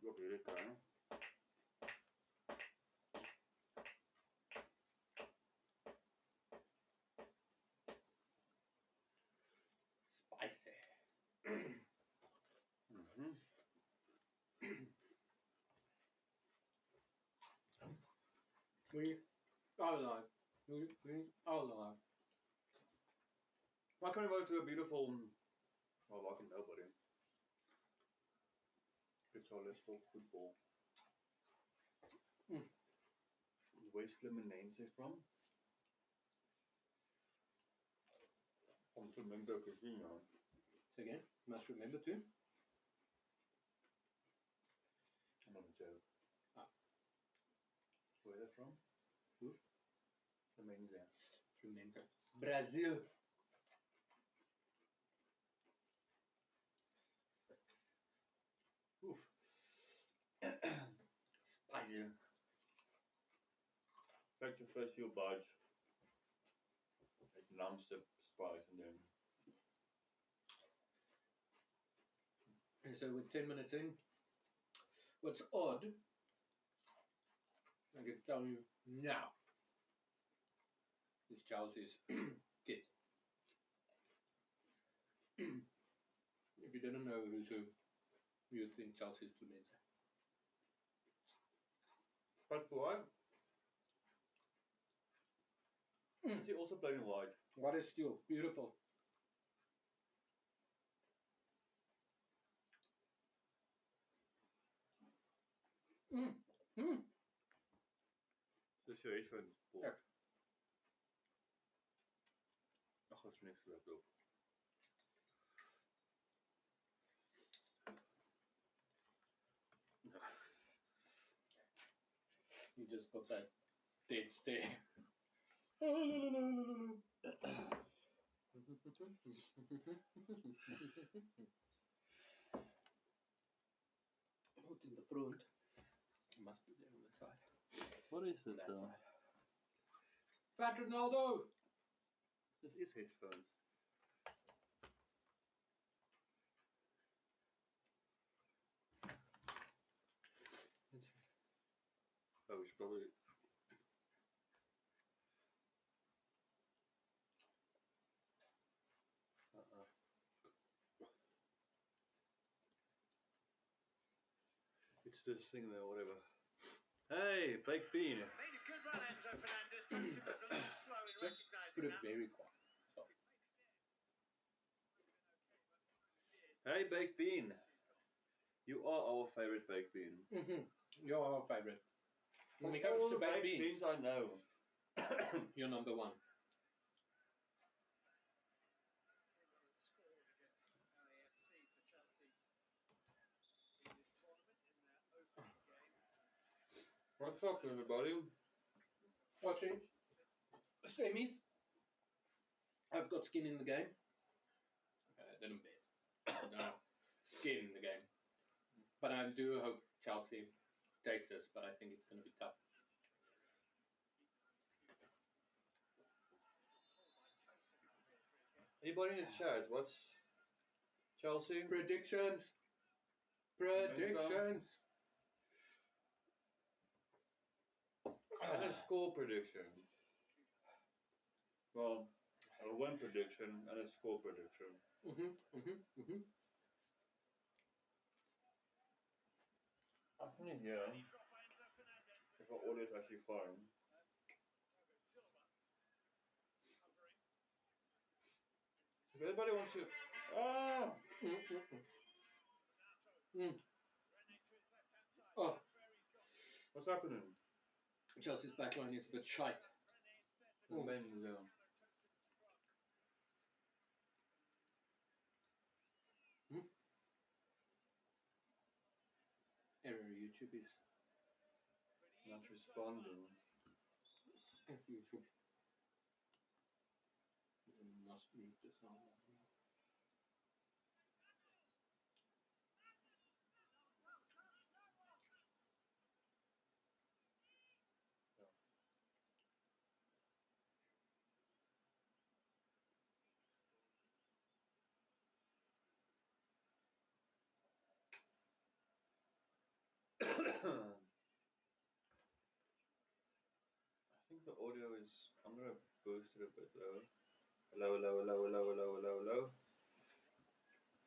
Ook hier lekker. Spicy. We are alive. We are alive. Why can't we go to a beautiful, well, why can nobody? It's all let's talk football. Where's Fluminense from? From Fluminense Casino. So again, you must remember to. I'm not a joke. Ah. Where are they from? Who? Fluminense. Fluminense. Brazil. Oof. Spicy. Like the first few bites, it numbs the spice and then. And so we're 10 minutes in. What's odd, I can tell you now, is Chelsea's kit. If you didn't know who's who, you'd think Chelsea's Fluminense. But why? Is he also playing white? What is steel? Beautiful. Dus je headphones. Ja. Ach, dat is niks gelukt op. You just got that dead stare. Not in the front. It must be there on the side. What is this That though? side. Fat Ronaldo! This is headphones. Oh, it's probably. It's this thing there, whatever. Hey, baked bean. Made a good run, Enzo Fernandez. Thompson was a little slow in Put recognising it that. very quiet. So. Hey, baked bean. You are our favorite baked bean. You're our favourite. When it Of comes all to the baked beans, I know. you're number one. Scored against LAFC for Chelsea in this tournament in their opening game. What's up, everybody? Watching semis. I've got skin in the game. I didn't bet. No, skin in the game. But I do hope Chelsea takes us, but I think it's going to be tough. Anybody in the chat? What's Chelsea? Predictions. Predictions. And a score prediction. Well, a win prediction and a score prediction. I think yeah. If our audio is actually fine. If anybody wants to. Ah! Oh, What's happening? Chelsea's backline is a bit shite. Ben, Error YouTube is. not responding. If YouTube. You must mute the sound. The audio is. I'm gonna boost it a bit low. Low, low, low, low, low, low, low.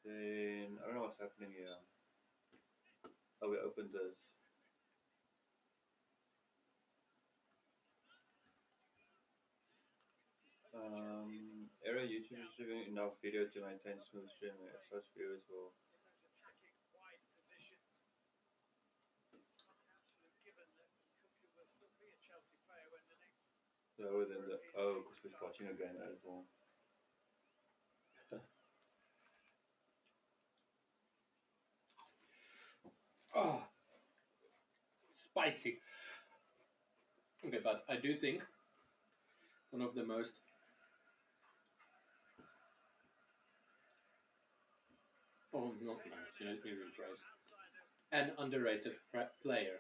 Then I don't know what's happening here. Oh, we opened this. Error YouTube is giving enough video to maintain smooth streaming. As such, viewers will. Attacking wide positions. It's not an absolute given that Cuckoo will still be a Chelsea player when the next. Lower than the. Oh, because we're watching again as well. Ah, spicy. Okay, but I do think one of the most not most, let me rephrase, an underrated player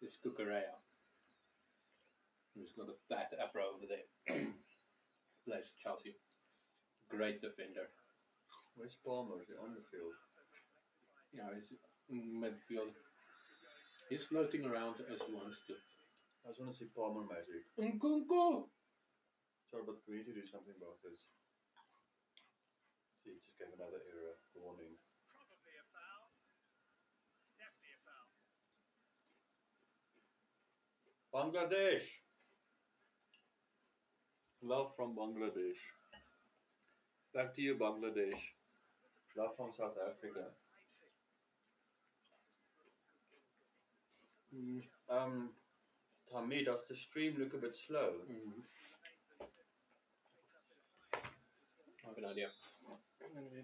is Cucurella. He's got a fat afro over there. Plays for Chelsea. Great defender. Where's Palmer? Is he on the field? Yeah, he's in midfield. He's floating around as he wants to. I just want to see Palmer magic. Nkunku! Sorry, but we need to do something about this. See, just gave another error warning. It's probably a foul. It's definitely a foul. Bangladesh! Love from Bangladesh. Back to you, Bangladesh. Love from South Africa. Tommy, does the stream look a bit slow? I have an idea. I'm going to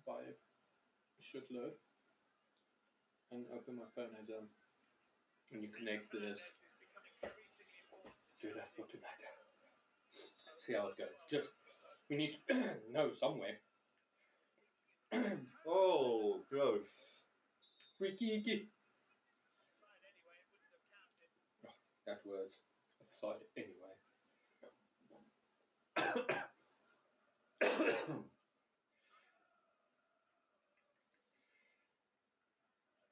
buy a shitload and open my phone as when you connect to this. Do that for tonight. See how it goes. Just we need to know somewhere. Oh, gross. Freaky. Oh, that word's offside anyway.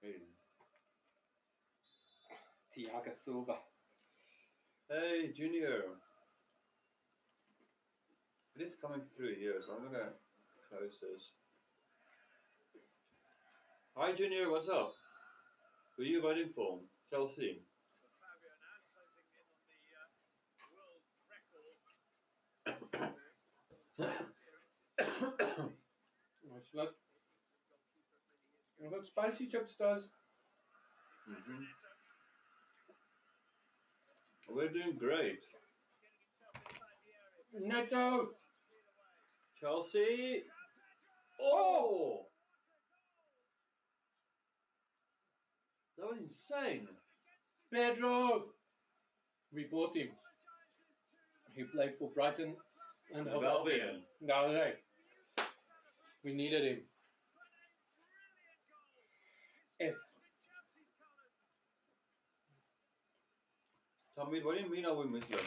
Hey. Thiago Silva. Hey, Junior. It is coming through here, so I'm gonna close this. Hi, Junior, what's up? Who are you voting for? Chelsea. So Fabio now closing in on the world record. Nice look. What Spicy Chips does. We're doing great. Neto! Chelsea. Oh! That was insane. Pedro! We bought him. He played for Brighton and Albion. No, hey. We needed him. F. Tommy, what do you mean are we Muslim?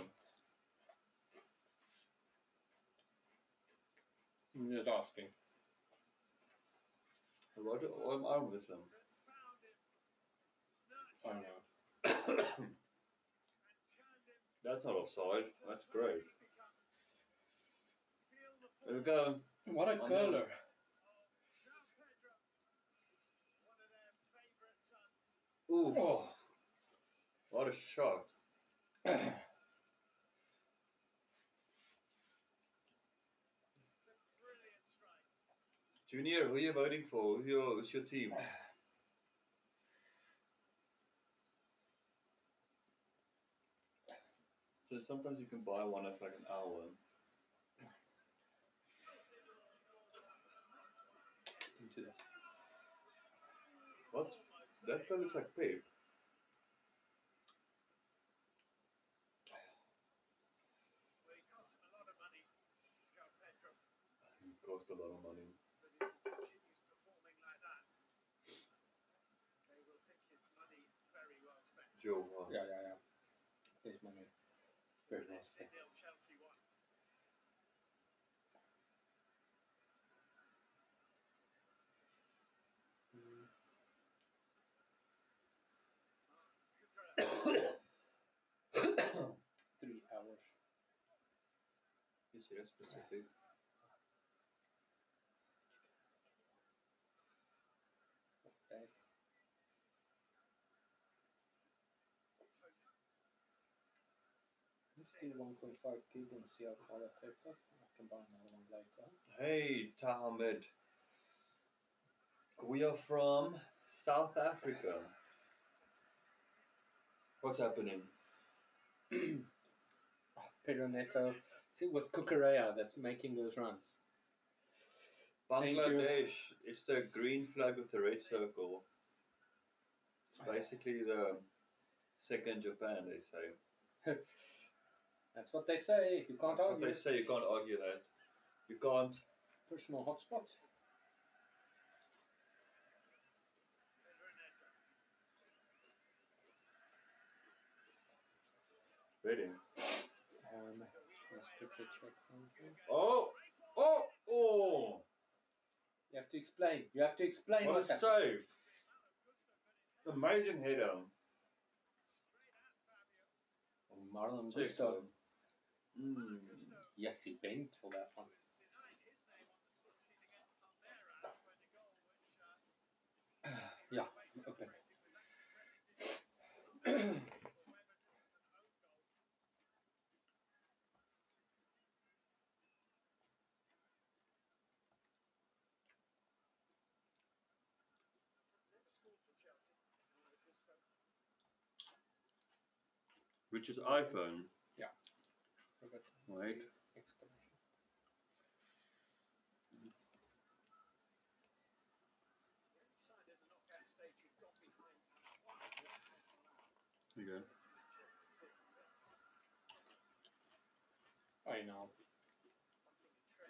I'm just asking. What am I Muslim? I don't know. That's not offside. That's great. There we go. What a curler. Ooh. Oh. What a shot. Junior, who are you voting for? Who's your team? So sometimes you can buy one that's like an hour. Into this. What? That guy looks like Pep. Well, he cost him a lot of money, Joe Pedro. It cost a lot of money. But if he continues performing like that, they will think it's money very well spent. Joe. Yeah. There's money. Very well spent. Chelsea won. Is here specific? Okay. Let's do 1.5 gig and see how far that takes us. I can buy another one later. Hey, Tahmid. We are from South Africa. What's happening? Pedro Neto. See, with Kukurea that's making those runs. Thank you. Bangladesh. It's the green flag with the red circle. It's basically the second Japan, they say. That's what they say. You can't What argue. they say, you can't argue that. You can't. Personal hotspot. Ready? Let's quickly check something. Oh! Oh! Oh! You have to explain. You have to explain What a what's happening. save! Amazing header. Marlon Check, Gusto. Mm. Yes, he bent for that one. Yeah, open. Which is iPhone. Yeah. Wait. Exclamation. Okay. I know.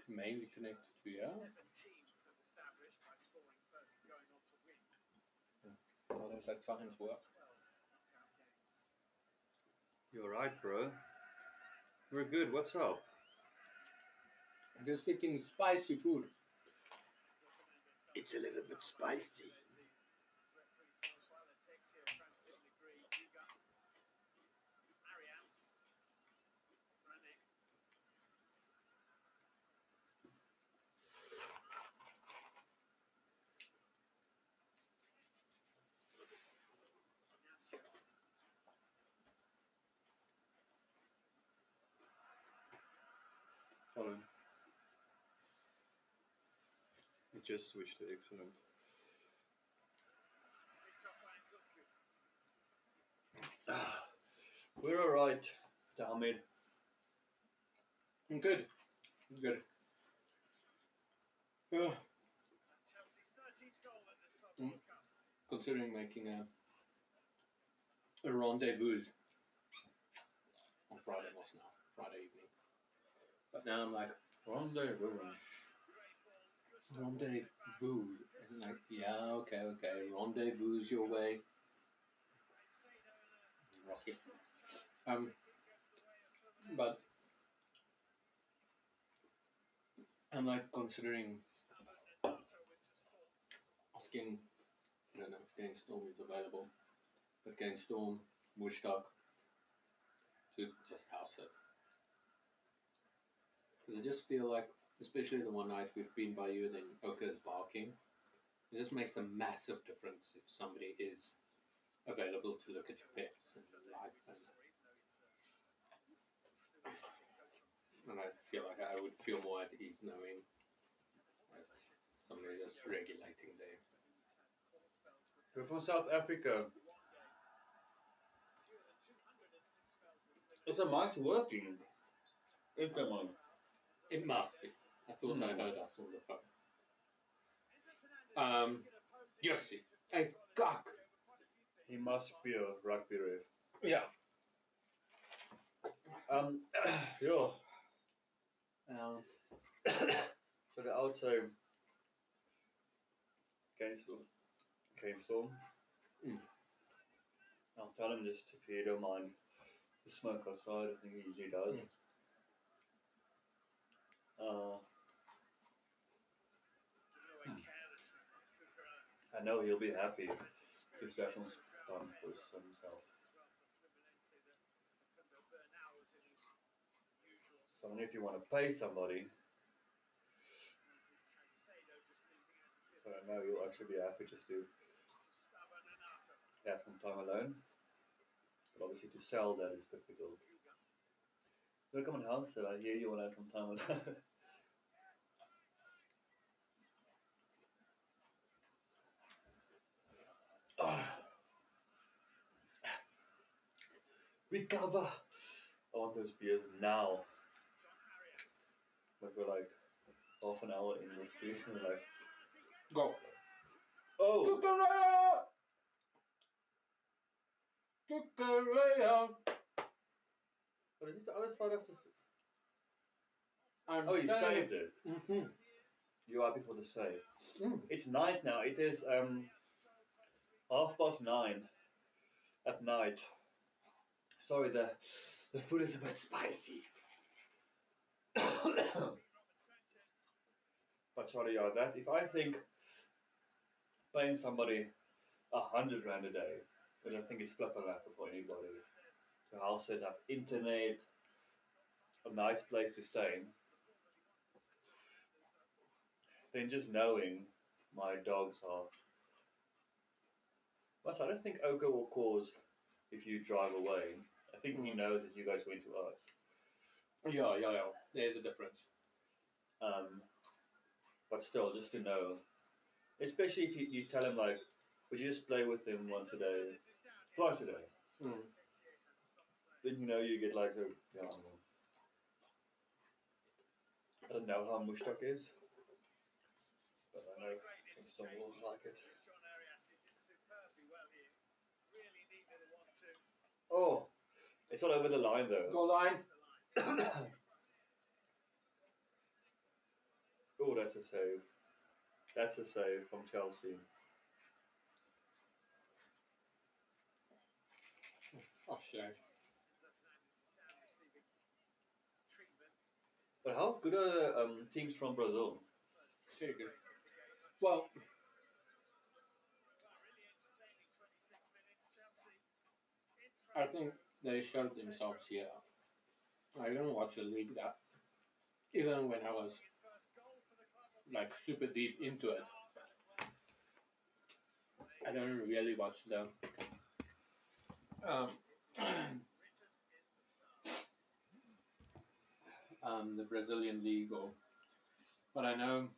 Mainly connected to you. How does that fucking work? You're right, bro. We're good. What's up? Just eating spicy food. It's a little bit spicy. Hold on. It just switched to excellent. We're alright, Tahmid. I'm good. I'm good. Considering making a rendezvous on Friday, what's now? Friday evening. But now I'm like, Rendezvous. And like, yeah, okay. Rendezvous your way. Rocky. But I'm like considering asking, I don't know if Game Storm is available, but Game Storm, Mushtaq, to just house it. Because I just feel like, especially the one night we've been by you, then Oka is barking. It just makes a massive difference if somebody is available to look at your pets and life. And I feel like I would feel more at ease knowing that somebody is regulating there. We're from South Africa. Is the mic working? Is the mic? It must be. I thought I heard us on the phone. Yes, hey, cock. He must be a rugby ref. Yeah. Yeah. So the outside came storm. I'll tell him just if he don't mind the smoke outside. I think he usually does. I know he'll be happy if that's some time for himself. So I don't know if you want to pay somebody, but I know you'll actually be happy just to have some time alone. But obviously to sell that is difficult. Welcome on house, I hear you want to have some time alone. Recover! I want those beers now. But we're like half an hour in the street and we're like, Go. oh! Cucurella. What is this the other side of the... I'm Oh, you telling saved it. Mm-hmm. You are before the save. Mm. It's night now. It is 9:30 at night. Sorry, the food is a bit spicy. But sorry, yeah, that if I think paying somebody 100 rand a day, which I think is flipping out for anybody, to house set up internet, a nice place to stay, then just knowing my dogs are. But I don't think Oka will cause if you drive away. I think he knows that you guys went to us. Yeah. There's a difference. But still, just to know, especially if you tell him like, would you just play with him once a day, twice a day? Mm. Then you know you get like a, yeah, I don't know how Mushtaq is, but I know some will like it. Oh, it's not over the line though. Goal line. Oh, that's a save. That's a save from Chelsea. Oh shit. But how good are teams from Brazil? Very good. Well, I think they showed themselves here. I don't watch a league that, even when I was like super deep into it. I don't really watch um, the Brazilian league, but I know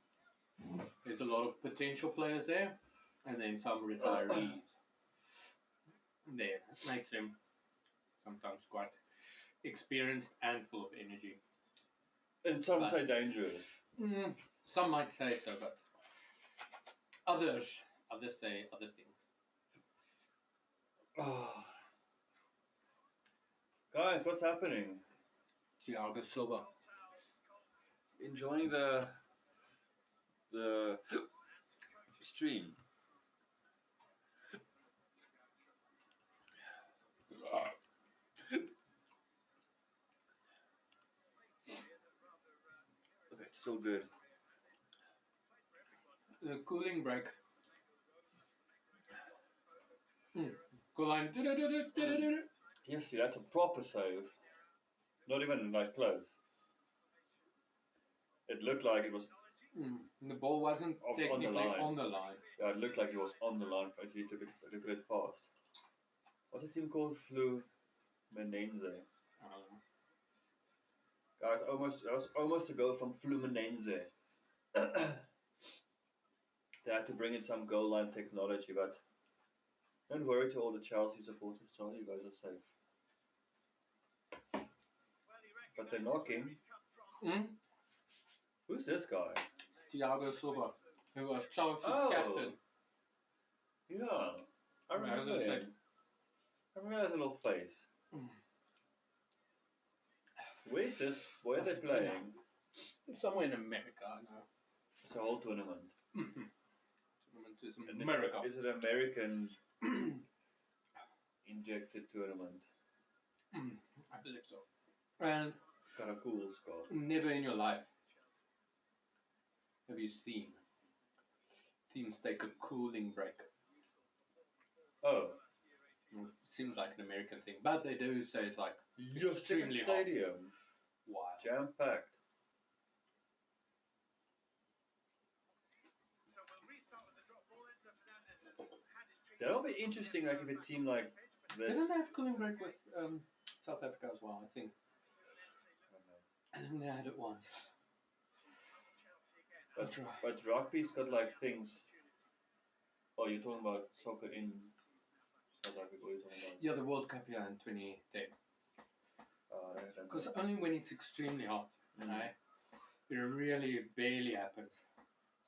there's a lot of potential players there, and then some retirees. There makes them sometimes quite experienced and full of energy. And some say dangerous. Some might say so, but others say other things. Oh. Guys, what's happening? Thiago Silva. Enjoying the stream. It's so good. The cooling break. Goal line. Yes, see, that's a proper save. Not even like close. It looked like it was. The ball wasn't technically on the line. Yeah, it looked like it was on the line, but he took it fast. What's the team called? Fluminense. Guys, that was almost a goal from Fluminense. They had to bring in some goal line technology, but don't worry to all the Chelsea supporters, sorry, you guys are safe. But they're knocking. Who's this guy? Thiago Silva, who was Chelsea's captain. Yeah, I remember him. I remember that little face. Where are they playing? Somewhere in America, I know. It's a whole tournament. Tournament is America. Is it American injected tournament? I believe so. And Kind of cool, Scott. Never in your life have you seen teams take a cooling break. Oh. It seems like an American thing, but they do say it's like Your extremely hot. stadium. Wild. Jam-packed. So we'll restart with the drop ball. Enzo Fernandez has had his treatment. That'll be interesting, like if a team like this. Didn't they have cooling break with South Africa as well? I think. I think they had it once. But rugby's got like things. Oh, you're talking about soccer in South Africa? What are you talking about? Yeah, the World Cup here in 2010. Because only when it's extremely hot, right? It really barely happens.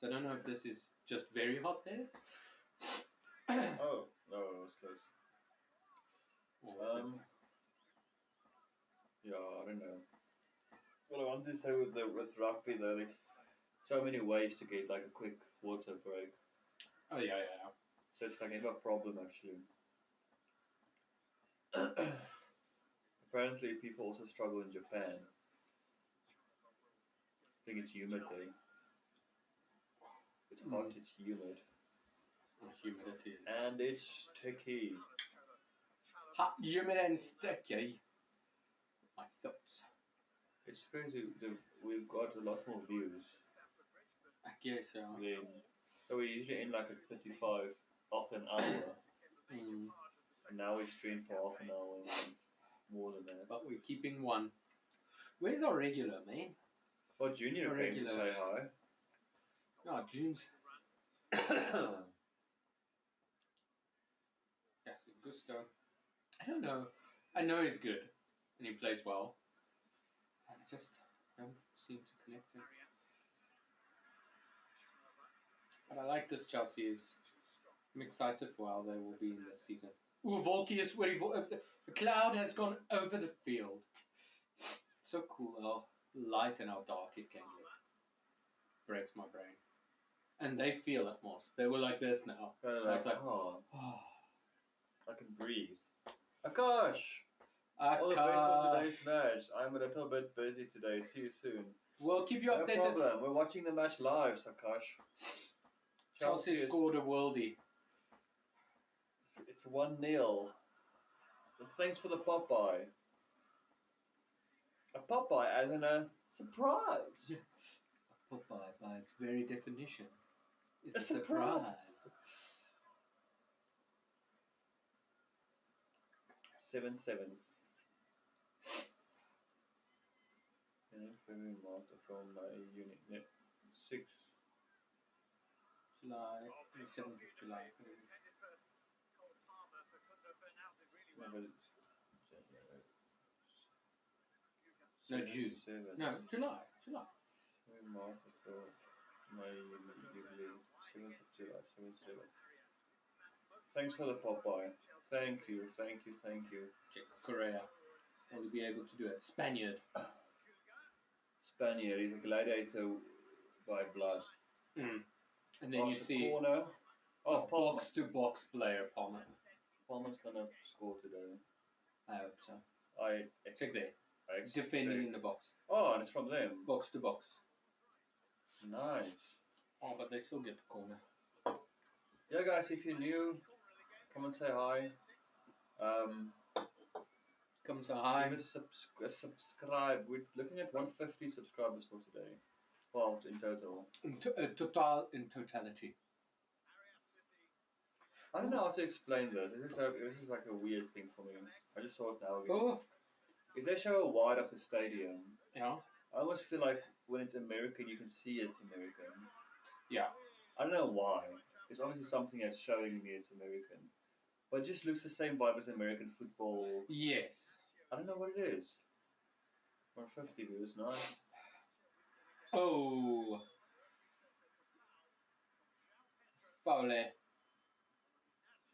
So I don't know if this is just very hot there. Oh no, it was close. Or was it? Yeah, I don't know. What I wanted to say with rugby though, there's so many ways to get like a quick water break. Oh yeah. So it's like never a problem actually. Apparently, people also struggle in Japan. I think it's humid there. It's hot, it's humid. Humidity. And it's sticky. Hot, humid, and sticky. My thoughts. It's crazy. We've got a lot more views. I guess so. So we usually end like at 35 after an hour. Mm. And now we stream for half an hour and more than that. But we're keeping one. Where's our regular, man? Well, Junior Our came to regular. say hi. No, June's. Yes, Gusto. I don't know. I know he's good and he plays well. I just don't seem to connect him. But I like this Chelsea. I'm excited for how they will be in this season. Ooh, Volky is where the cloud has gone over the field. So cool how light and how dark it can get. Breaks my brain. And they feel it most. They were like this now. Kind I was like, oh, I can breathe. Akash! All the best Akash. for today's match. I'm a little bit busy today. See you soon. We'll keep you No updated. problem. We're watching the match live, Akash. Chelsea scored a worldie. It's 1-0. Thanks for the Popeye. A Popeye as in a surprise. A Popeye, by its very definition, is A a surprise. 7 sevens. February, March, April, May, June, 6. July, 7th of July. No, June. No, July. March, April, May, June, 7th of July, 7. Thanks for the Popeye. Thank you. Check Korea. Will be able to do it. Spaniard. Spaniard, he's a gladiator by blood. And then you see corner. Oh, box to box player Palmer. Palmer's gonna score today. I hope so. Check there. Defending in the box. Oh, and it's from them. Box to box. Nice. Oh, but they still get the corner. Yeah, guys, if you're new, come and say hi. Come and say hi. Give us a subscribe. We're looking at 150 subscribers for today. Well, in total. In totality. I don't know how to explain this. This is like a weird thing for me. I just saw it now again. Oh. If they show a wide of the stadium, Yeah. I almost feel like when it's American, you can see it's American. Yeah. I don't know why. It's obviously something that's showing me it's American. But it just looks the same vibe as American football. Yes. I don't know what it is. 150 views, nice. Oh. Foul.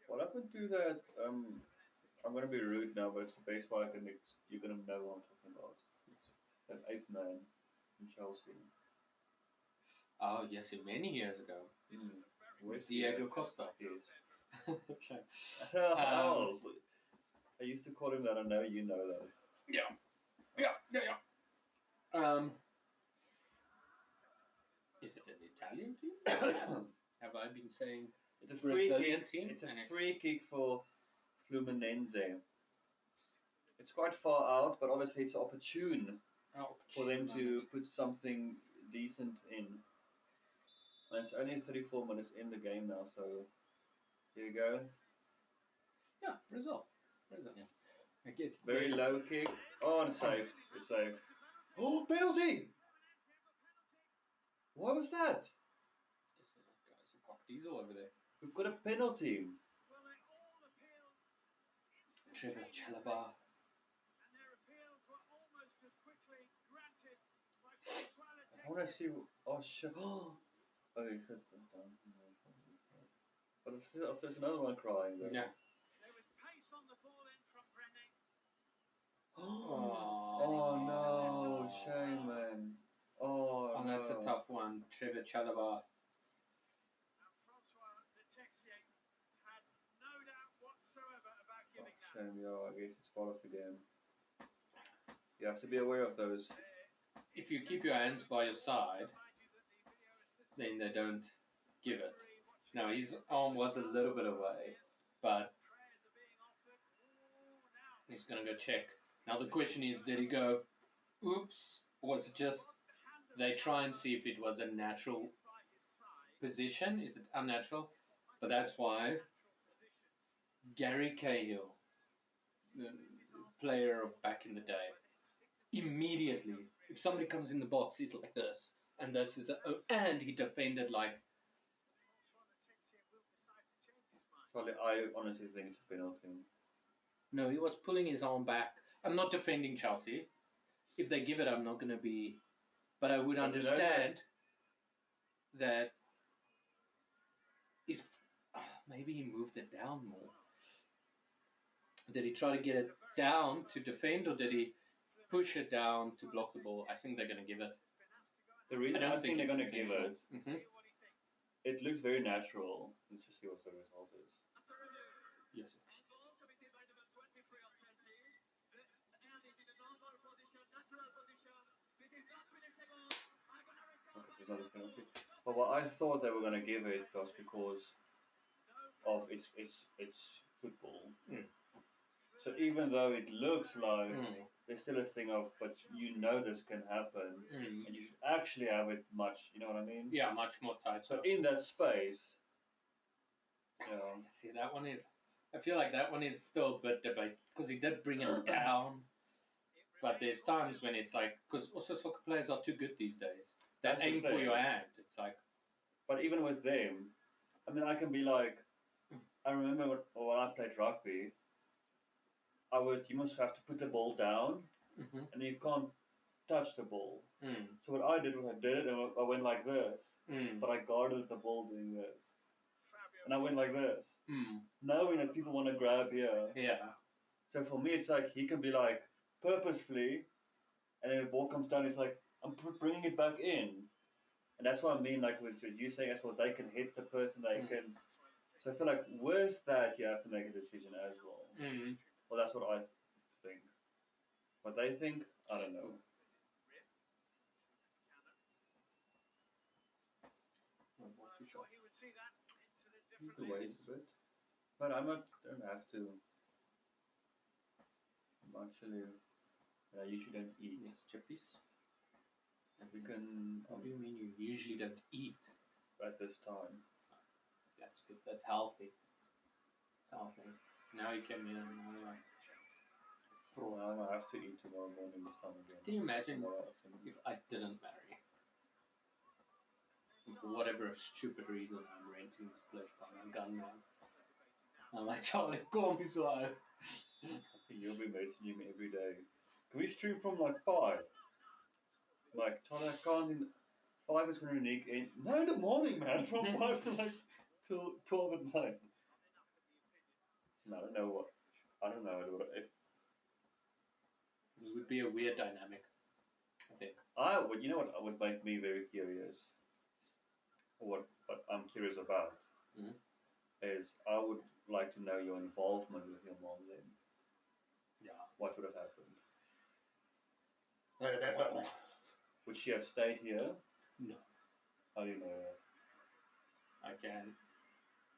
What happened to that? I'm gonna be rude now, but it's a baseball mix. You're gonna know what I'm talking about. That 8th man in Chelsea. Oh, yes, many years ago. With Diego Costa. Yes. Okay. I used to call him that. I know you know that. Yeah. Is it an Italian team? Have I been saying it's a free Brazilian kick? team? It's a free kick for Fluminense. It's quite far out, but obviously it's opportune for them to put something decent in. And it's only 34 minutes in the game now, so here you go. Yeah, Brazil. Yeah. I guess Very low kick. Oh, and it's saved. It's saved. Oh, penalty! What was that? Guys, a cock diesel over there. We've got a penalty. Well, they all appeal Trevor instantaneously, Chalobah. and their appeals were almost as quickly granted by Francois I want to Letexia. see. Oh, shit. Oh, he hit them down. But there's another one crying there. Yeah. There was pace on the ball in from Brennan. Oh no, shame, man. Oh, Oh, no. that's a tough one. Trevor Chalobah. And Francois Letexia had no doubt whatsoever about Oh, giving that. shame, yeah, I guess it's part of the game. You have to be aware of those. If you keep your hands by your side, then they don't give it. Now, his arm was a little bit away, but he's going to go check. Now, the question is, did he go, oops, or was it just they try and see if it was a natural position? Is it unnatural? But that's why Gary Cahill, the player of back in the day, immediately, if somebody comes in the box, he's like this, and this is and he defended like. Probably, I honestly think it's a penalty. No, he was pulling his arm back. I'm not defending Chelsea. If they give it, I'm not going to be. But I would understand that if maybe he moved it down more. Did he try to get it down to defend, or did he push it down to block the ball? I think they're going to give it. The reason I think they're going to give it, Mm-hmm. it looks very natural. Let's just see what the result is. Yes. Okay, there's not a penalty. But what I thought they were going to give it was because of it's football. Mm. So even though it looks like Mm. there's still a thing of, but you know this can happen, and you should actually have it much. You know what I mean? Yeah, much more tight. So in that space, yeah. See, that one is. I feel like that one is still a bit debate because he did bring it down. But there's times when it's like, because also soccer players are too good these days. That That's the aim for thing. your hand, it's like. But even with them, I mean, I can be like, I remember when I played rugby, you must have to put the ball down, and you can't touch the ball. So what I did was I did it, and I went like this, but I guarded the ball doing this, and I went like this, knowing that people want to grab here. Yeah. So for me, it's like he can be like purposefully, and then the ball comes down, it's like I'm bringing it back in, and that's what I mean. Like with you saying, as well, they can hit the person, they can. So I feel like with that, you have to make a decision as well. Well, that's what I think. What they think, I don't know. I'm sure he would see that incident You differently. can wait a bit, but I don't have to. I'm actually, I usually don't eat. Yes, chippies. And we can. What do you mean you usually don't eat? At this time. That's good. That's healthy. It's healthy. Now you came in and like. I have to eat tomorrow morning this time again. Can you imagine if I didn't marry? And for whatever stupid reason, I'm renting this place by my gunman. I'm like, Charlie, call me so I. You'll be messaging me every day. Can we stream from like 5? Like, Charlie, I can't. 5 is when Unique in. No, in the morning, man. From 5 to like till 12 at night. No, I don't know what. I don't know if. It would be a weird dynamic, I think. You know what would make me very curious? What I'm curious about is I would like to know your involvement with your mom then. Yeah. What would have happened? Would she have stayed here? No. How do you know that? I can.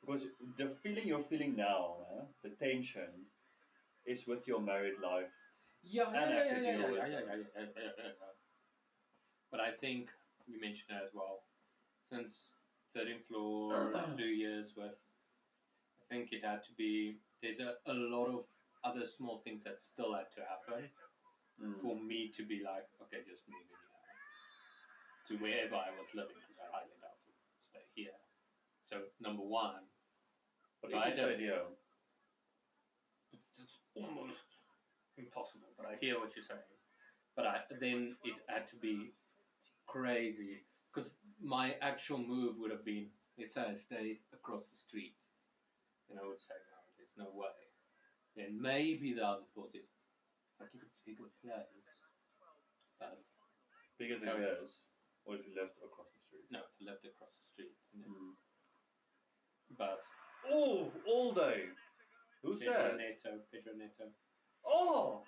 Because the feeling you're feeling now, the tension, is with your married life Yeah, And yeah, have yeah, to yeah, deal yeah, with yeah, yeah, them. yeah. But I think you mentioned it as well. Since 13th floor, 2 years with, I think it had to be. There's a lot of other small things that still had to happen for me to be like, okay, just move in here to wherever I was living because I highly doubt to stay here. So number one, But if if I you had stayed here, it's almost impossible. But I hear what you're saying. But then it had to be crazy because my actual move would have been, let's say I stay across the street, and I would say no, there's no way. Then maybe the other thought is, if I get a bigger place, but bigger than tell you, yours, or if you lived across the street. no, I lived across the street. But Oh, all day. Who's that? Pedro Neto. Oh!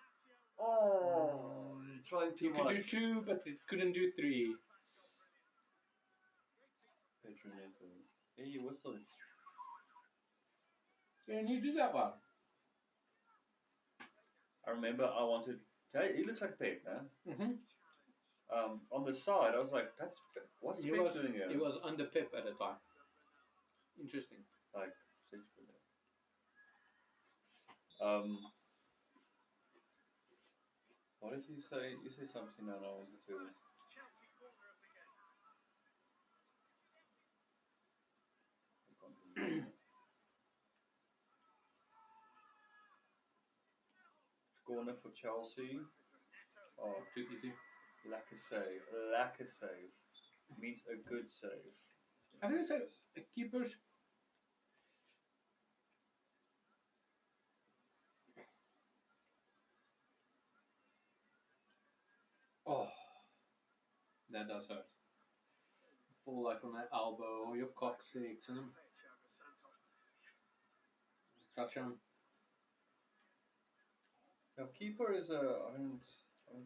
Oh! Trying too You could much. do 2, but it couldn't do 3. Pedro Neto. Hey, you whistled. Can you do that one? I remember I wanted. Hey, he looks like Pep, man. Mm-hmm. On the side, I was like, "That's Pep. What's He Pep was doing here?" he was under Pep at the time. Interesting. Like 6 billion. Um, what did you say? You said something that I wanted to. Chelsea corner of the game. I can't remember. Corner for Chelsea. Oh, Too easy. lack a save. Lack a save means a good save. I think it's a keeper's. Oh, that does hurt. Fall like on that elbow or your coccyx and such a. Now, keeper is a. I don't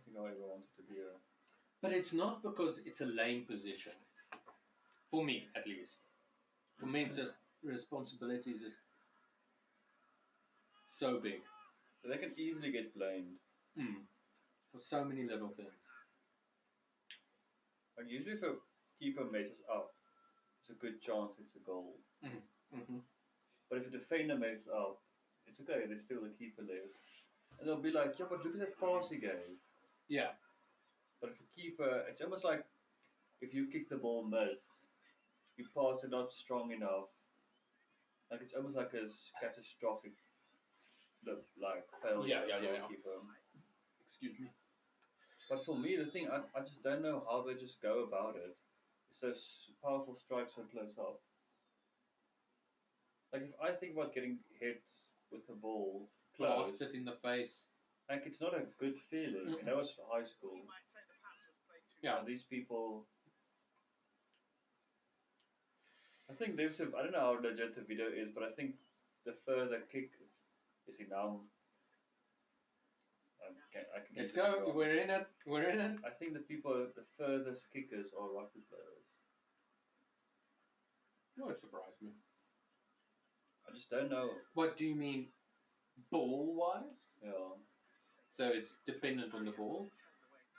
think I ever wanted to be a. But it's not because it's a lame position. For me, at least. For me, it's just responsibility is just so big. They can easily get blamed. For so many little things. Like usually, if a keeper messes up, it's a good chance it's a goal. Mm-hmm. But if a defender messes up, it's okay. There's still a keeper left, and they'll be like, "Yeah, but look at that pass he gave." Yeah. But if a keeper, it's almost like if you kick the ball miss, you pass it not strong enough. Like it's almost like a catastrophic, like failure Yeah. for a keeper. Excuse me. But for me, the thing I just don't know how they just go about it. It's those powerful strikes so close up. Like if I think about getting hit with the ball close, Blasted in the face. like it's not a good feeling. And that was high school. Yeah. And these people, I think there's I don't know how legit the video is, but I think the further kick is he now. I can Let's easily be go. wrong. We're in it. We're in it. I think the furthest kickers are rugby players. No, it surprised me. I just don't know. What do you mean, ball wise? Yeah. So it's dependent on the ball,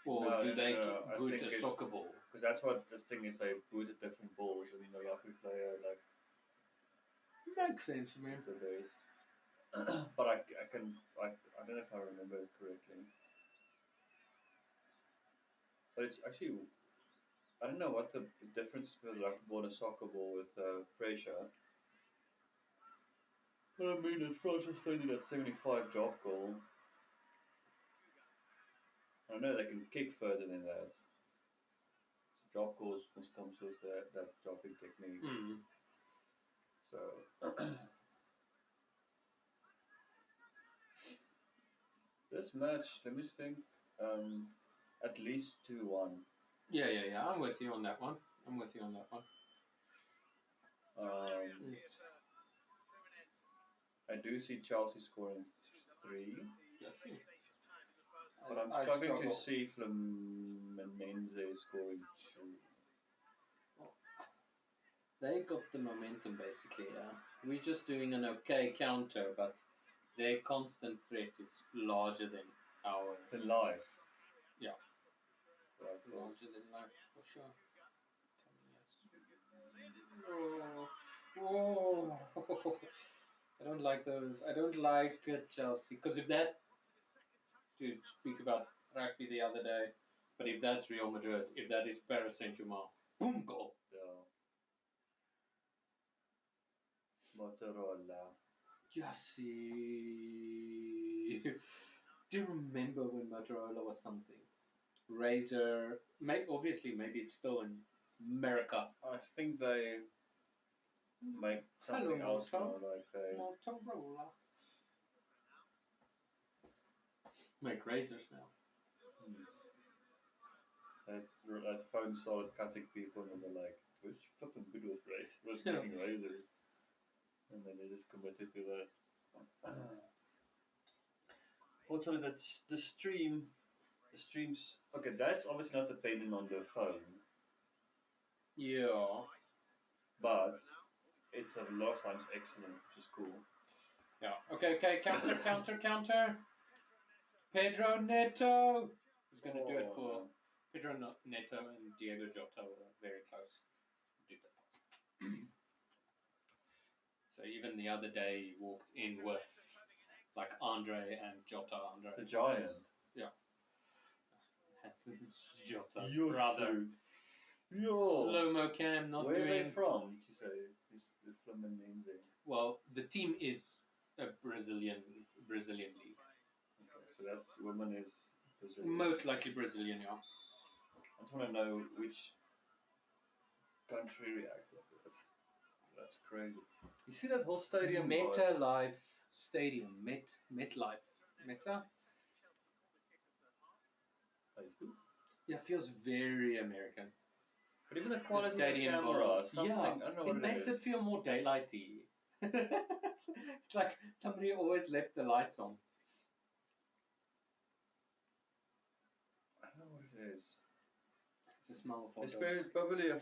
or No, do they no. I boot think a soccer ball? because that's what the thing is. They boot at different balls, and the rugby player like Makes sense, man. the best. But I don't know if I remember it correctly. But it's actually I don't know what the difference between a rugby ball and a soccer ball with pressure. I mean, it's France playing that 75 drop goal. I know they can kick further than that. So drop goals comes with that dropping technique. So this match, let me think. At least 2-1. Yeah. I'm with you on that one. It's I do see Chelsea scoring 3, but I'm I struggling to struggle. see Fluminense scoring 2. They got the momentum basically. We're just doing an okay counter, but their constant threat is larger than hours. In life. Yeah. Right, so Larger than life, for sure. 10 years. Oh. I don't like those. I don't like Chelsea. Because if that, to speak about rugby the other day, but if that's Real Madrid, if that is Paris Saint-Germain, boom, goal. yeah. Motorola. Jussie. Do you remember when Motorola was something? Razer. Obviously, maybe it's still in America. I think they make something Hello, else now, like they Motorola. Make razors now. that phone started cutting people and they're like, which flipping good was making razors. And then they just committed to that. Also that the streams okay, that's obviously not dependent on the phone, Yeah. but it's a lot of times excellent, which is cool. Yeah. Okay. Counter. Pedro Neto is going to do it for Pedro Neto and Diego Jota were very close. Did the pass. So even the other day he walked in with like Andre and Jota. Andre. The giant. Yeah. That's Jota's Yes, brother. Yo. Slow-mo cam, not Where doing. are they from? You say this Fluminense. Well, the team is a Brazilian league. Okay, so that woman is Brazilian. Most likely Brazilian, yeah. I just want to know which country reacted. That's crazy. You see that whole stadium? MetLife Stadium. MetLife. Meta? Yeah, feels very American. But even the quality The of the camera, something, yeah, I don't know what it makes is. it feel more daylighty. It's like somebody always left the lights on. I don't know what it is. It's a smell of It's very probably a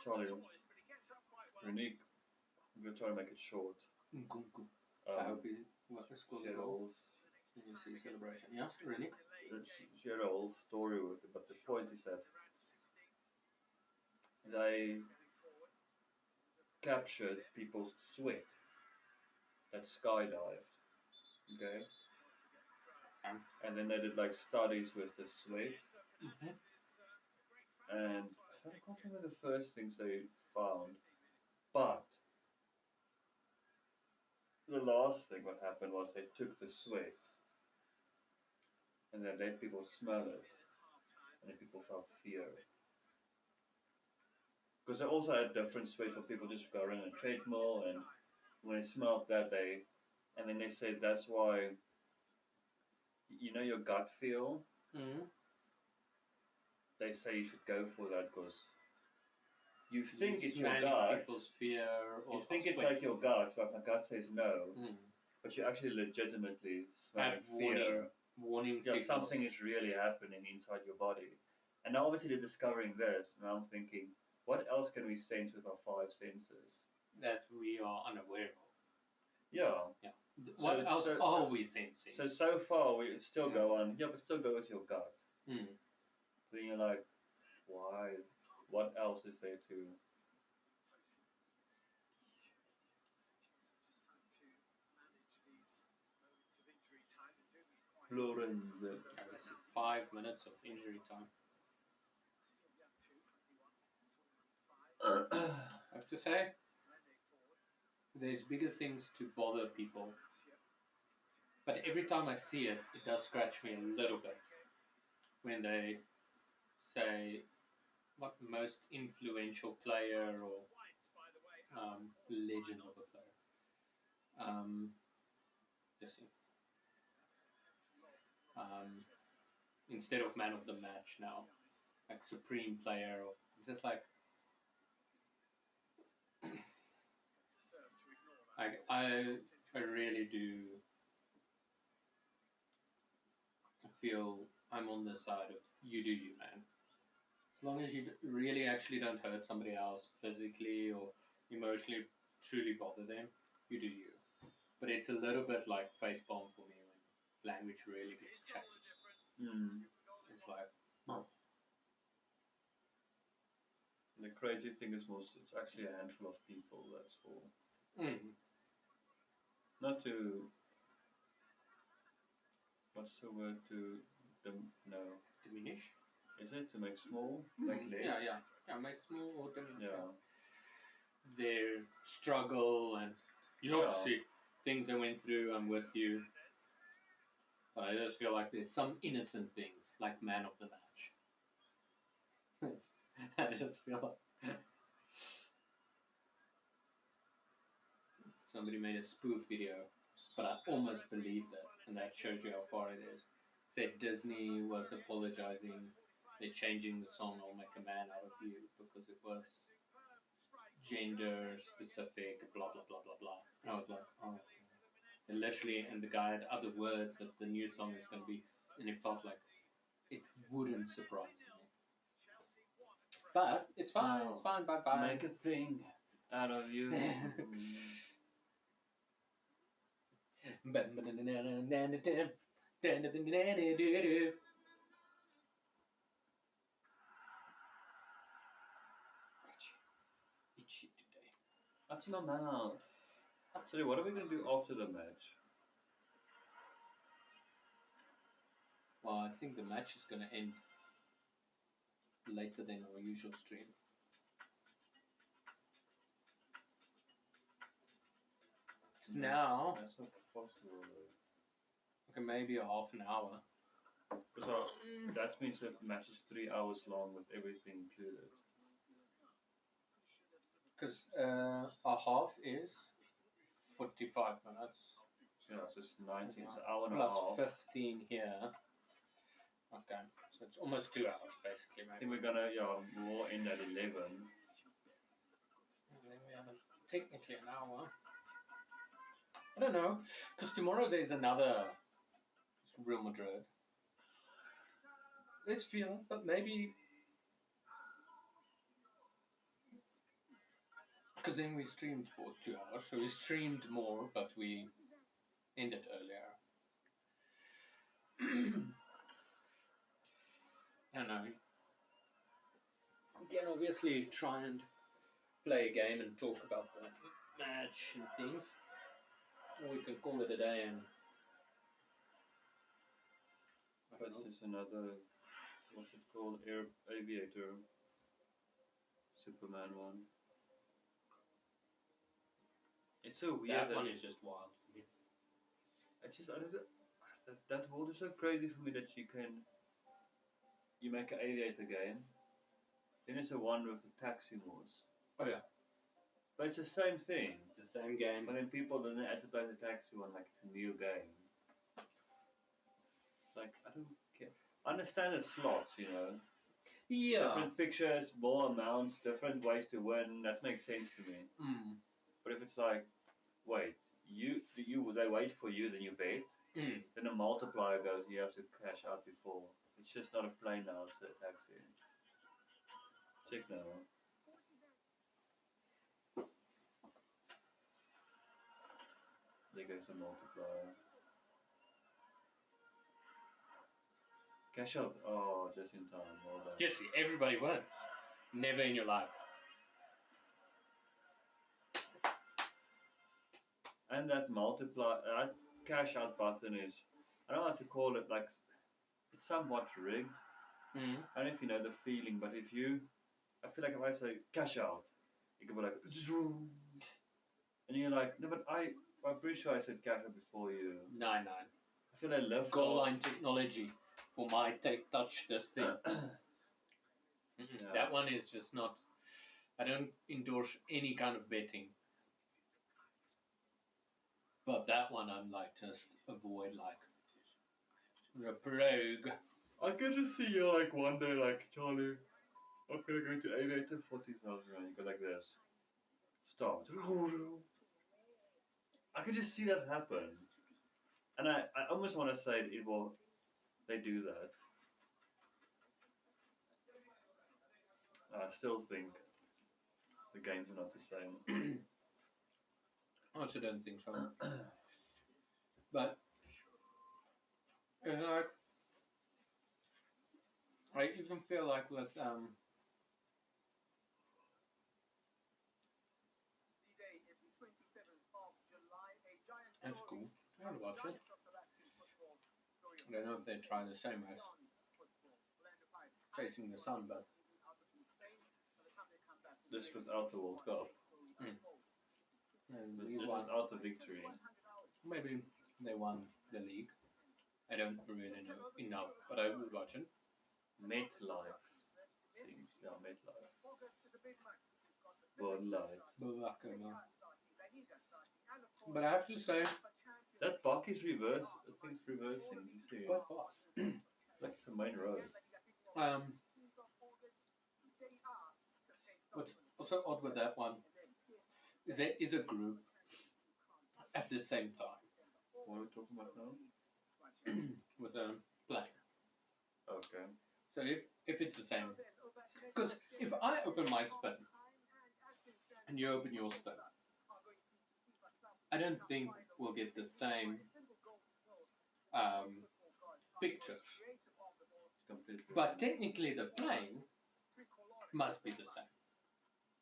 Charlie. Unique. I'm gonna try to make it short. I hope he scores a goal. Gerald's You see celebration. Yeah, really? she had a whole story with it, but the point is that they captured people's sweat that skydived. Okay? And then they did like studies with the sweat. And I can't remember the first things they found, but the last thing what happened was they took the sweat and they let people smell it, and then people felt fear. Because they also had different sweat for people just go around a treadmill, and when they smelled that, and then they said that's why, you know, your gut feel. They say you should go for that because you think it's your gut. People's fear or you think it's sweat. like your gut, but my gut says no. But you actually legitimately smell fear. Warning Yeah, signals. something is really happening inside your body. And now obviously they're discovering this, and I'm thinking, what else can we sense with our five senses? That we are unaware of. Yeah. What else are we sensing? So far we still go on, but still go with your gut. Then you're like, why? What else is there to? Florence. 5 minutes of injury time. I have to say, there's bigger things to bother people. But every time I see it, it does scratch me a little bit. When they say, what most influential player or legend of a player. Instead of man of the match now, like supreme player, or just like I really do feel I'm on the side of you do you, man. As long as you really actually don't hurt somebody else physically or emotionally, truly bother them, you do you. But it's a little bit like facepalm for me when language really gets changed. It's like, The crazy thing is it's actually a handful of people, that's all. Not to, what's the word to, no. diminish. Is it to make small? Make less? Yeah, make small or diminish. Yeah. Their struggle and see things they went through. I'm with you. But I just feel like there's some innocent things, like man of the match. I just feel like somebody made a spoof video, but I almost believed it, and that shows you how far it is. Said Disney was apologizing, they're changing the song "I'll Make a Man Out of You" because it was gender specific, blah blah blah blah blah. And I was like, oh. And literally, and the guy had other words that the new song is going to be, and it felt like it wouldn't surprise me. But it's fine, it's fine, bye bye. Make a thing out of you. Itchy today. That's my mouth. So what are we going to do after the match? Well, I think the match is going to end later than our usual stream. Because now, that's not possible. Okay, maybe a half an hour. So that means the match is 3 hours long with everything included. Because a half is 45 minutes. Yeah, so it's 90, it's an hour and a half. Plus 15 here. Okay, so it's almost 2 hours basically. Maybe. I think we're gonna, we'll end at 11. And then we have technically an hour. I don't know, because tomorrow there's another Real Madrid. Let's feel, but maybe because then we streamed for 2 hours, so we streamed more, but we ended earlier. I don't know. We can obviously try and play a game and talk about the match and things, or we can call it a day and. This is another, what's it called? Aviator. Superman one. It's so weird. That one is just wild for me. That world is so crazy for me that you make an aviator game. Then there's a one with the taxi wars. Oh yeah. But it's the same thing. It's the same game. But then people don't advertise the taxi one like it's a new game. Like, I don't care. I understand the slots, Yeah. Different pictures, more amounts, different ways to win. That makes sense to me. But if it's like, wait, they wait for you, then you bet. Then a multiplier goes, you have to cash out before. It's just not a plane now, it's a taxi. Check now. There goes a multiplier. Cash out. Oh, just in time. Well done. Yes, everybody wins. Never in your life. And that that cash out button is, I don't know how to call it, like, it's somewhat rigged. I don't know if you know the feeling, but I feel like if I say cash out, you can be like, and you're like, no, but I'm pretty sure I said cash out before you. 9-9. I feel I left Goal line technology for my touch this thing. Yeah. That one is just not. I don't endorse any kind of betting. But that one I'm like just avoid like the plague. I could just see you like one day like, Charlie, I'm gonna go to aviator 40,000 rand. You go like this. Start. I could just see that happen. And I almost want to say they do that. I still think the games are not the same. I also don't think so. But it's like I feel like with D-Day is the 27th of July. A giant that's story. cool. I want to watch it. Giants of South African football. Story of I don't know if they try the same as beyond football. Orlando Pirates Chasing the Sun, but season out between Spain. By the time they come back, This without the World Cup. and This we is won. without the victory. Maybe they won the league. I don't really know enough, but I will watch it. MetLife. Seems, yeah, MetLife. August is a big month. Bud Light. But I have to say, That buck is reverse. I think it's reversing. You see, quite fast. like it's the main road. What's also odd with that one is there is a group at the same time What are we talking about now? with a plane. Okay. So if it's the same, because if I open my spin and you open your spin, I don't think we'll get the same picture. Completely. But technically, the plane must be the same.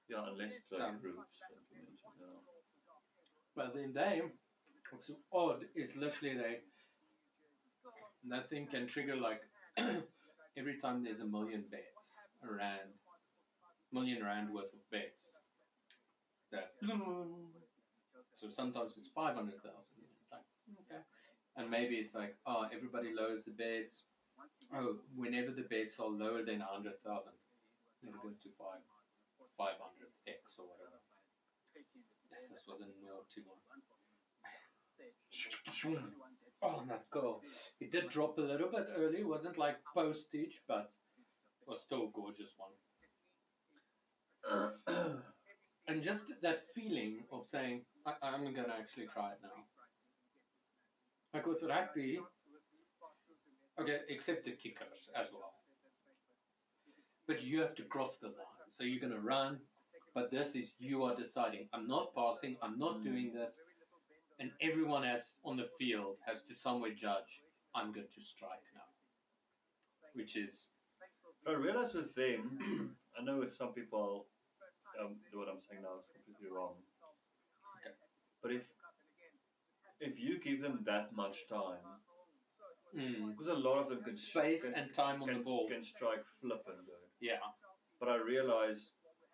Yeah, unless it's like Some- groups, like you mentioned. Yeah. But then what's odd is literally that thing can trigger like every time there's a million rand worth of bets. That so sometimes it's 500,000. It's like okay, and maybe it's like everybody lowers the bets. Oh, whenever the bets are lower than 100,000, it'll go to 500x or whatever. Yes, this was a naughty one. Oh, that goal. It did drop a little bit early. It wasn't like postage, but it was still a gorgeous one. And just that feeling of saying, I'm going to actually try it now. Like with rugby, okay, except the kickers as well. But you have to cross the line. So you're going to run, but this is you are deciding, I'm not passing, I'm not doing this. And everyone on the field has to somewhere judge, I'm going to strike now. Which is... I realize with them, I know with some people, what I'm saying now is completely wrong. Okay. But if you give them that much time, because a lot of them can space and time on the ball can strike flipping good. Yeah. But I realize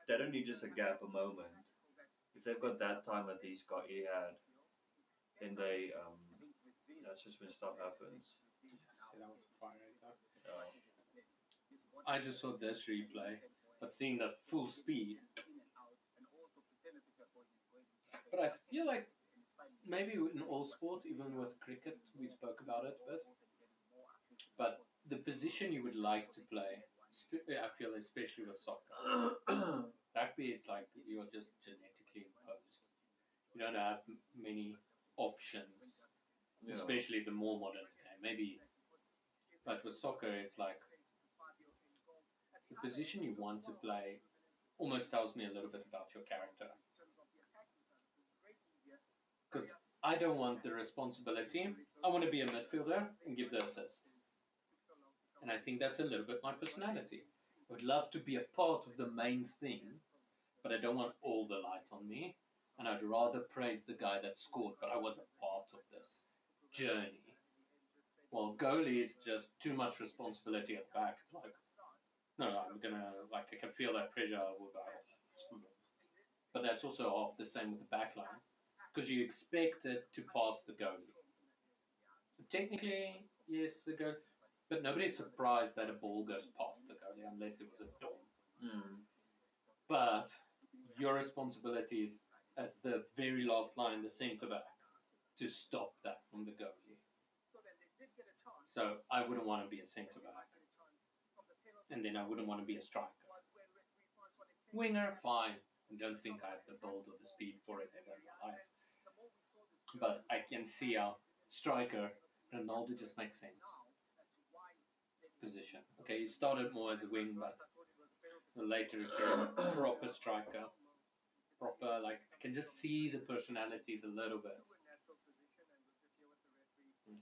they don't need just a gap, a moment. If they've got that time that he had, then they, that's just when stuff happens. I just saw this replay, but seeing the full speed. But I feel like maybe in all sport, even with cricket, we spoke about it a bit. But the position you would like to play, I feel especially with soccer. Rugby, it's like you're just genetically imposed. You don't have many options, especially the more modern game. Maybe, but with soccer, it's like the position you want to play almost tells me a little bit about your character. Because I don't want the responsibility. I want to be a midfielder and give the assist. And I think that's a little bit my personality. I would love to be a part of the main thing, but I don't want all the light on me. And I'd rather praise the guy that scored, but I was a part of this journey. Well, goalie is just too much responsibility at the back. It's like, no, I'm gonna, like, I can feel that pressure will go. But that's also half the same with the back line, because you expect it to pass the goalie. Technically, yes, the goal, but nobody's surprised that a ball goes past the goalie unless it was a dawn. But your responsibility is, as the very last line, the centre back, to stop that from the goalie. So I wouldn't want to be a centre back. And then I wouldn't want to be a striker. Winger, fine. I don't think I have the build or the speed for it ever in my life. But I can see how striker, Ronaldo just makes sense. Position. Okay, he started more as a wing, but later he became a proper striker. Proper, like, I can just see the personalities a little bit.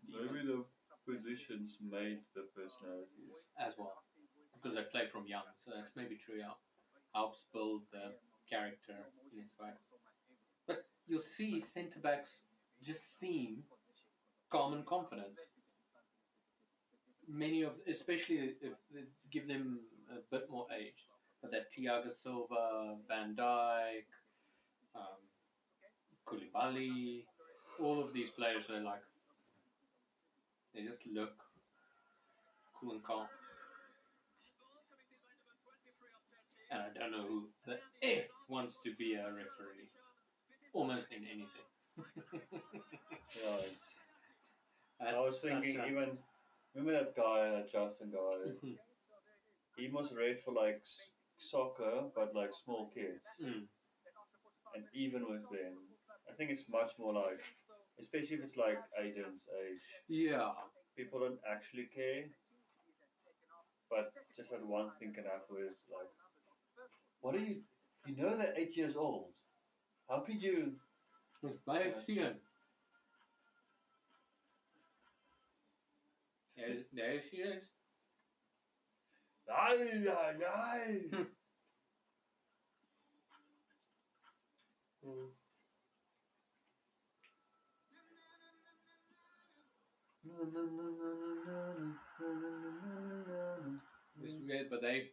Maybe the positions made the personalities. As well. because they play from young, so that's maybe true. Yeah, helps build the character in its way. But you'll see centre backs just seem calm and confident. Many of, especially if they give them a bit more age, but that Thiago Silva, Van Dijk, um, Koulibaly, all of these players are like, they just look cool and calm. And I don't know who the F wants to be a referee, almost in anything. Yeah, I That's was thinking such a- even remember that guy, that Justin guy. He must rate for like soccer, but like small kids, Mm. and even with them, I think it's much more like, especially if it's like Aiden's age, Yeah. people don't actually care, but just that one thing can happen is like, what are you? You know they're 8 years old. How could you? It's by Fian. There she is. Ay, ay, ay. It's weird, but they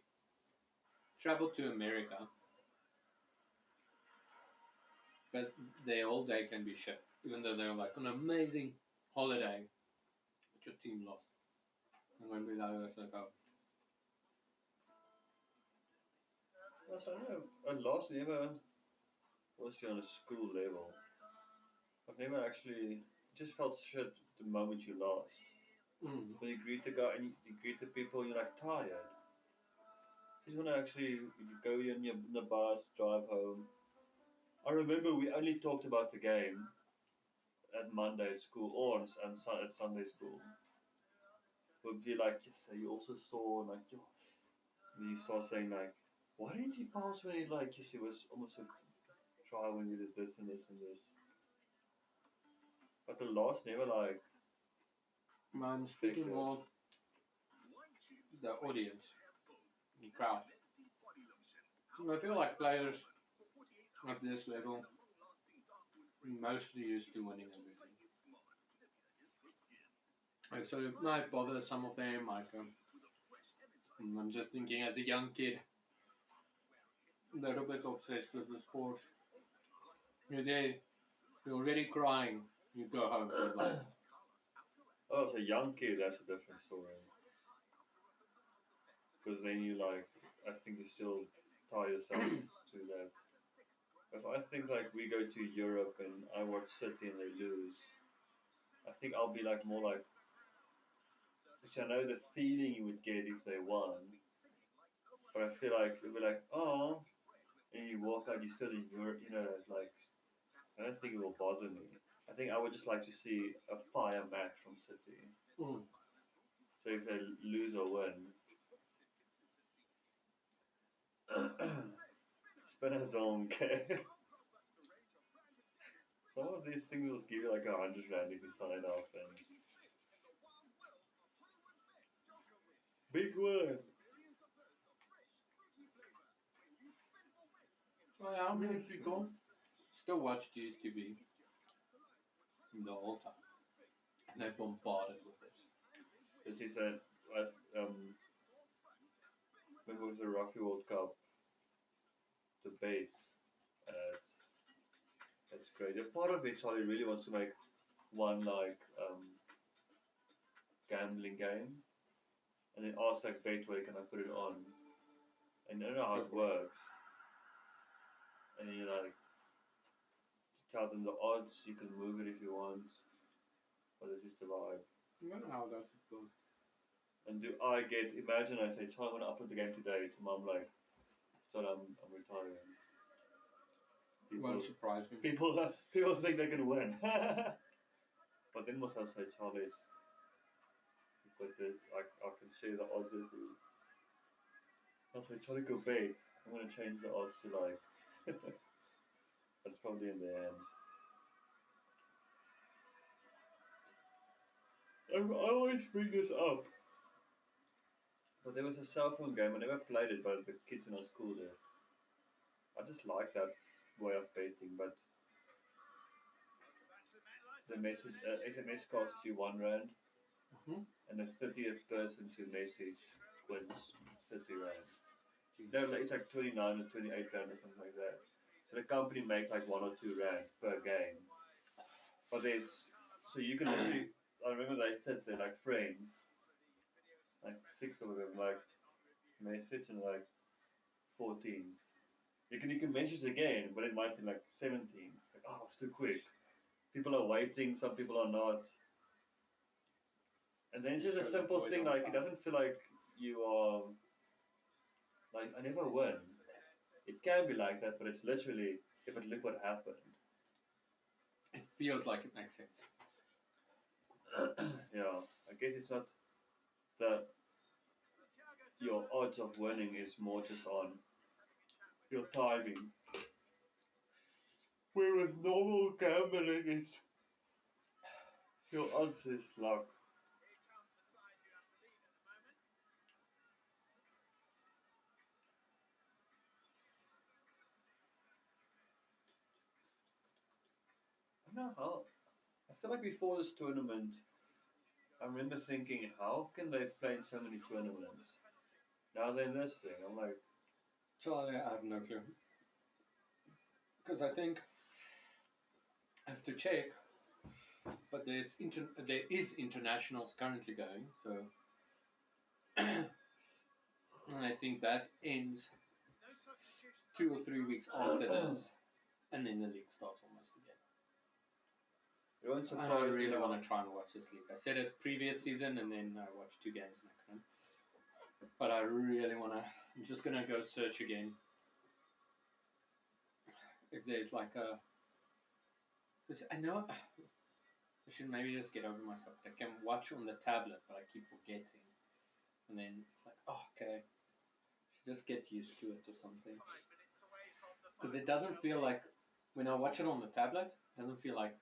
traveled to America, but their whole day can be shit. Even though they're like an amazing holiday, but your team lost. I'm going to be like, oh, Yes, I know. I lost never was on a school level. I've never actually just felt shit the moment you lost. When you greet the guy and you greet the people, you're like tired. Just want to actually you go in the bus, drive home. I remember we only talked about the game at Monday at school or at Sunday school. Would be like, yes, you also saw like yo. And you start saying like, why didn't he pass when he like yes, he was almost a try when we did this and this and this. But the loss never like I'm speaking of the audience, the crowd. I feel like players at this level mostly used to winning everything. Like, so it might bother some of them. Like, I'm just thinking as a young kid, a little bit obsessed with the sport. You're there, you're already crying. You go home. You're like, oh, as a young kid, that's a different story. Because then you like, I think you still tie yourself to that. If I think like we go to Europe and I watch City and they lose, I think I'll be like more like, which I know the feeling you would get if they won, but I feel like it'll be like, oh, and you walk out, you're still in Europe, you know, like, I don't think it will bother me. I think I would just like to see a fire match from City. So if they lose or win, Spinazon, okay. Some of these things will give you like 100 rand if you sign up and big words. well, how many people still watch GSTV the whole time? And they're bombarded with this. As he said, when it was the Rugby World Cup debates, it's great. A part of it, Charlie really wants to make one like gambling game, and then ask like Betway, can I put it on? And I don't know how it works. And then you like tell them the odds. You can move it if you want, but this is the vibe. I don't know how does it go. And do I get? Imagine I say, Charlie, I want to upload the game today. To mom, like, so I'm retiring. Won't surprise me. People think they can win. But then must I say, Charlie, but I can share the odds with you. I'll say, Charlie, go big. I'm gonna change the odds to like. That's probably in their hands. I always bring this up. But there was a cell phone game. I never played it, but the kids in our school did. I just like that way of betting, but the message SMS costs you £1, Hmm. and the 30th person to message wins £30. No, it's like 29 or 28 rand or something like that. So the company makes like £1 or £2 per game. But so you can actually, I remember they said they're like friends, like 6 of them, like message and like 14. You can message again, but it might be like 17. Like, oh, it's too quick. People are waiting, some people are not. And then it's just a Show the simple boys thing, on like it time. doesn't feel like you are, like, I never win. It can be like that, but it's literally, if it look what happened. It feels like it makes sense. Yeah, I guess it's not the your odds of winning is more just on your timing. Where with normal gambling, it's your odds is luck. I don't know how. I feel like before this tournament, I remember thinking, how can they play in so many tournaments? Now they're in this thing. I'm like, Charlie, I have no clue. Because I think I have to check, but there is internationals currently going, so and I think that ends 2 or 3 weeks after this, and then the league starts almost again. it won't And I surprise me really now. want to try and watch this league. I said it previous season, and then I watched 2 games and I couldn't. But I really want to. I'm just gonna go search again if there's like a. Cause I know I should maybe just get over myself. I can watch on the tablet, but I keep forgetting, and then it's like, oh, okay, should just get used to it or something. Because it doesn't feel like when I watch it on the tablet, it doesn't feel like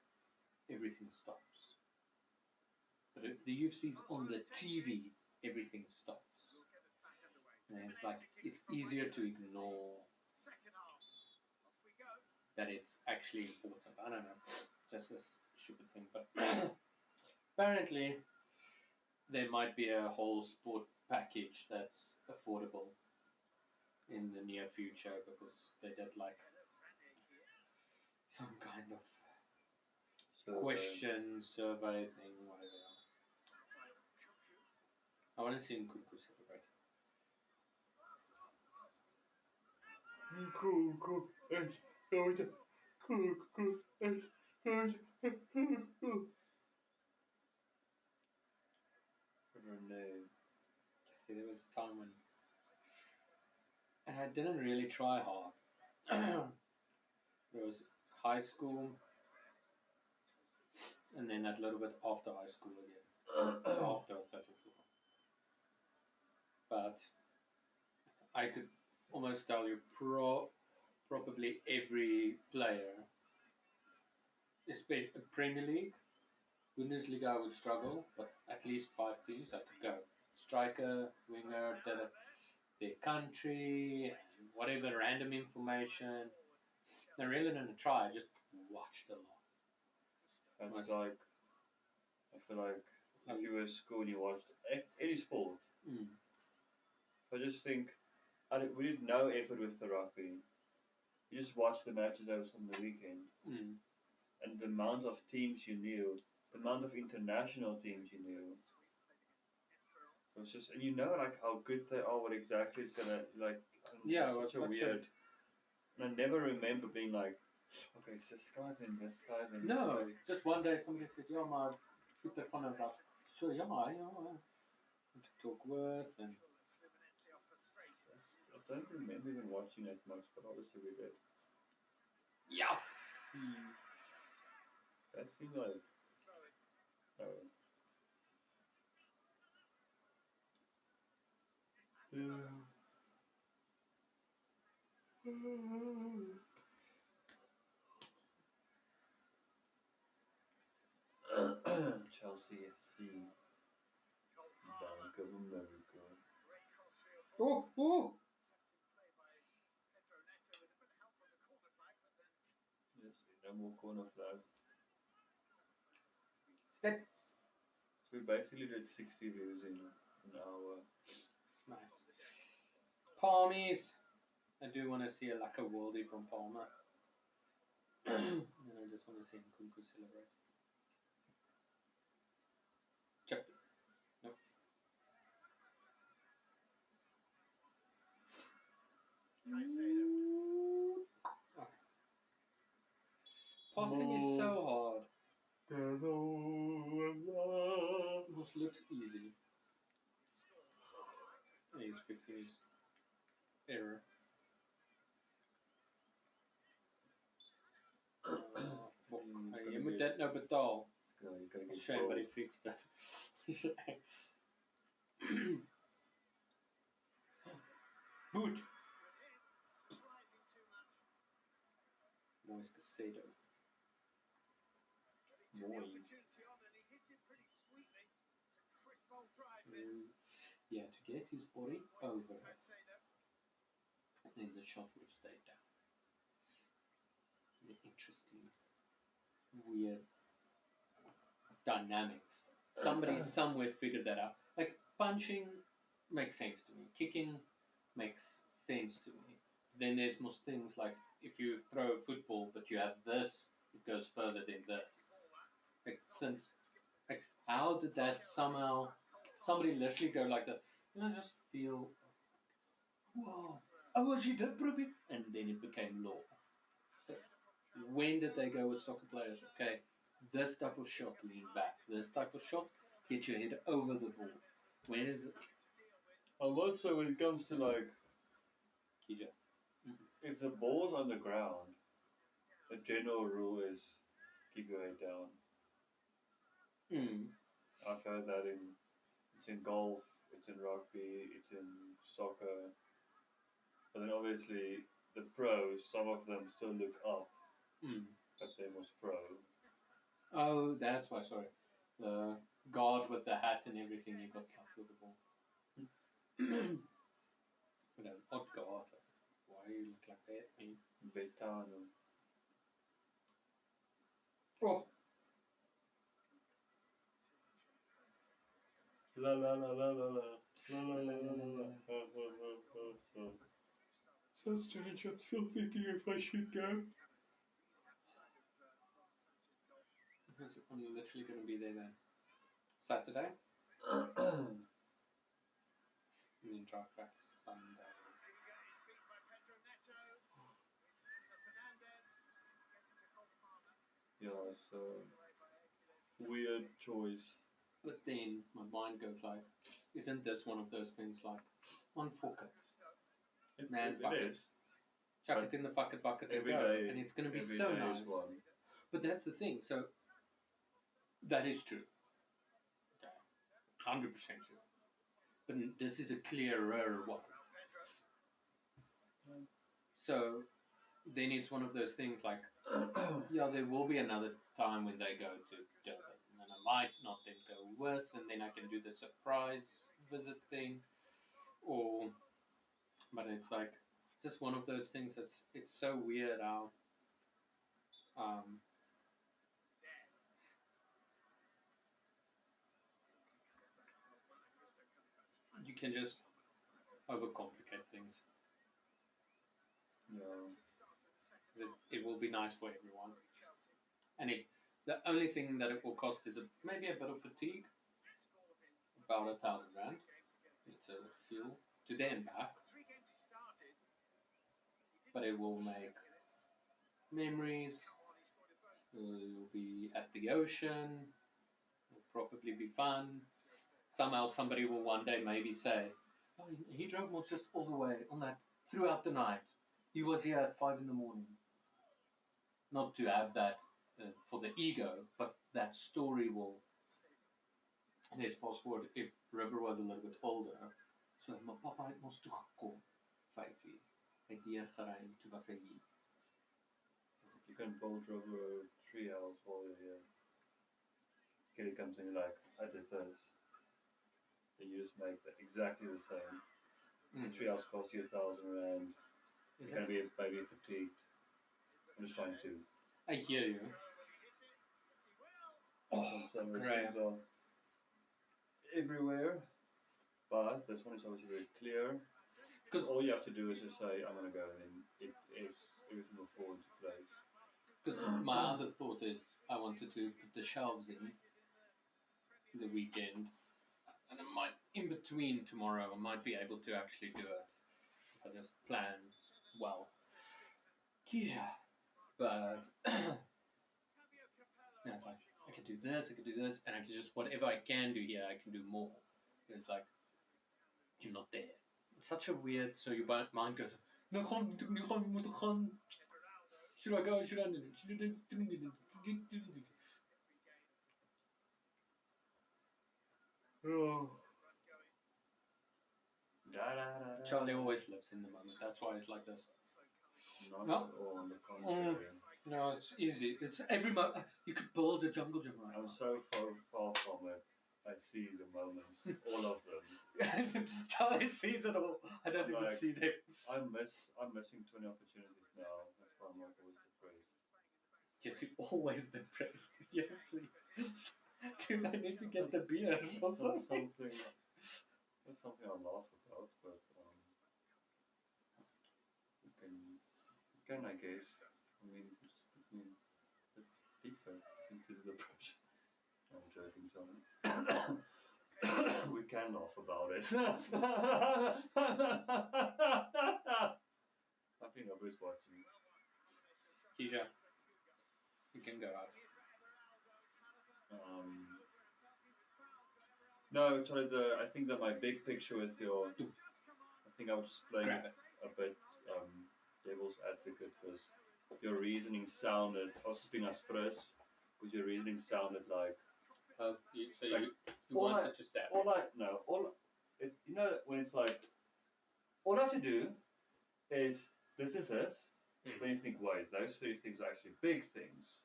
everything stops. But if the UFC's on the TV, everything stops. And it's like it's easier to ignore that it's actually important. I don't know, just a stupid thing. But apparently, there might be a whole sport package that's affordable in the near future because they did like some kind of question survey thing, whatever. I want to see Nkunku celebrate. Cool. Renee. See, there was a time when, and I didn't really try hard. There was high school, and then that little bit after high school again, after 34. But I could almost tell you probably every player, especially Premier League, Bundesliga I would struggle, but at least 5 teams I could go. Striker, winger, their country, and whatever random information. I really didn't try, I just watched a lot. That's like, I feel like if you were at school and you watched any sport, Mm. I just think we did no effort with the rugby. You just watched the matches that was on the weekend, Mm. and the amount of teams you knew, the amount of international teams you knew, it was just, and you know like how good they are, what exactly it's gonna like. Yeah, it's it was such a weird. And I never remember being like, okay, it's this guy, then this guy, then this No, guy. just one day somebody said, "Yeah, my put that one about." So yeah, to talk with and I don't remember even watching it much, but obviously we did. yes. That seemed like, oh. Chelsea FC, Bank of America. Oh, oh! Play by Pedro Neto with a bit of help from the corner flag, but then Yes, no more corner flag. Step. So we basically did 60 views in an hour. Nice. Palmies. I do want to see a like a worldie from Palmer. And I just want to see Nkunku celebrate. Chip. Nope. Okay. Passing is so hard. This looks easy. He's fixing his error. Je moet dit nou betaal. No, you gotta get Shame, but he bold. fixed it. Boot. Moise Casado. Moy. Yeah, to get his body over it, then the shot would have stayed down. The interesting, weird dynamics. Somebody somewhere figured that out. Like punching makes sense to me. Kicking makes sense to me. Then there's most things like if you throw a football but you have this, it goes further than this. Like since like how did that somehow somebody literally go like that? And I just feel whoa. Oh she did probeer and then it became law. So when did they go with soccer players? Okay, this type of shot lean back. This type of shot get your head over the ball. When is it? And also when it comes to like, Kija. if the ball's on the ground, the general rule is keep your head down. Mm. I've heard that it's in golf, it's in rugby, it's in soccer. But then obviously the pros, some of them still look up, but they must pro. Oh, that's why. Sorry, the guard with the hat and everything. You got clapped with the ball. But an odd guard. Why you look like that? Betano. Oh. La la la la la la. La la la la la la. So strange, I'm still thinking if I should go. Is it literally going to be there then? Saturday? And then drive back Sunday. Yeah, so weird choice. But then my mind goes like, isn't this one of those things like, on bucket? Man, It is. Chuck it in the bucket and Every go. day, And it's going to be every so day nice. is one. But that's the thing. So, that is true. Okay. 100% true. But this is a clearer one. So, then it's one of those things like, yeah, there will be another time when they go to Durban, and I might not then go with, and then I can do the surprise visit thing, or, but it's like, it's just one of those things it's so weird how, you can just overcomplicate things. Yeah. It will be nice for everyone. And the only thing that it will cost is maybe a bit of fatigue, about R1,000. It's a fuel to there and back, but it will make memories. You'll be at the ocean. It'll probably be fun. Somehow somebody will one day maybe say, oh, he drove not just all the way on that throughout the night. He was here at 5 in the morning. Not to have that for the ego, but that story will. And let's fast forward, if River was a little bit older, so my papa het ons toe gekom 5 uur. Hy het deurgery en toe was hy hier. You can bolt over 3 hours while you're here. Kelly comes in, you're like, I did this. And you just make that exactly the same. The 3 hours cost you 1,000 rand. Is You're it? going to be maybe fatigued. I'm just trying to. I hear you. Oh, Some Graham. things are everywhere. But this one is obviously very clear. Because all you have to do is just say, I'm going to go, and then everything will fall into place. Because my other thought is I wanted to put the shelves in the weekend, and I might, in between tomorrow, I might be able to actually do it. If I just plan well. Keisha. But no, it's like I could do this, and I can just whatever I can do here, I can do more. It's like you're not there. It's such a weird. So your mind goes, no, should I go? Should I? Oh. Charlie always lives in the moment. That's why it's like this. Not No. at all, on the contrary. No, it's easy. It's every moment. You could build a jungle gym right I'm now. so far from it. I see the moments, all of them. Charlie sees it all. I don't I'm even like- see them. I'm missing 20 opportunities now. That's why I'm like always depressed. Yes, you're always depressed. Yes. Dude, I need to get the beer or That's something. that's something I laugh about, but you can I guess. I mean, just put me a bit deeper into the depression. I'm joking, John. We can laugh about it. I think nobody's watching. Keisha, you can go out. No, sorry. I think that my big picture with your, I think I was just playing Grab it. a bit devil's advocate because your reasoning sounded. I was just being asperse because your reasoning sounded like. So Like, you all wanted to stab. You know when it's like all I have to do is this. Mm. Then you think, wait, those three things are actually big things,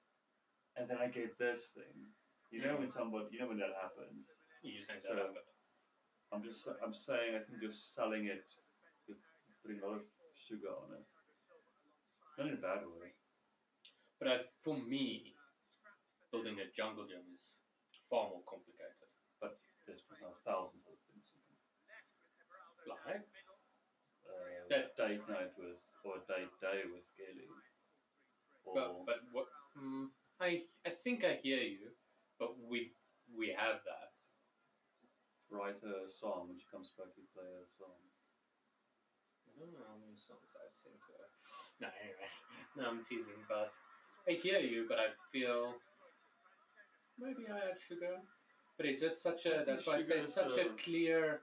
and then I get this thing. You know when that happens. You just saying So that up. I'm saying I think you're selling it with putting a lot of sugar on it. Not in a bad way. But for me, building a jungle gym is far more complicated. But there's thousands of things. Like That date night with or date day with Kelly. but what? I think I hear you, but we have that. Write a song when she comes back. You play a song. I don't know how many songs I sing to her. No, anyways. No, I'm teasing, but I hear you, but I feel maybe I add sugar. But it's just such a, that's why I say it's such a clear,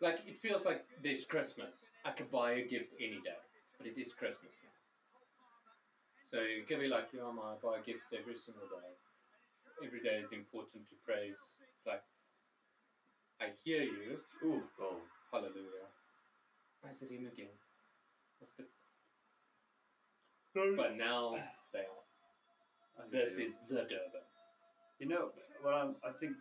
like it feels like there's Christmas. I could buy a gift any day, but it is Christmas now. So you can be like, yeah, I buy gifts every single day. Every day is important to praise. It's like, I hear you. Ooh, oh. Hallelujah. Is it him again? What's the? No. But now they are. This is the Durban. You know, I think.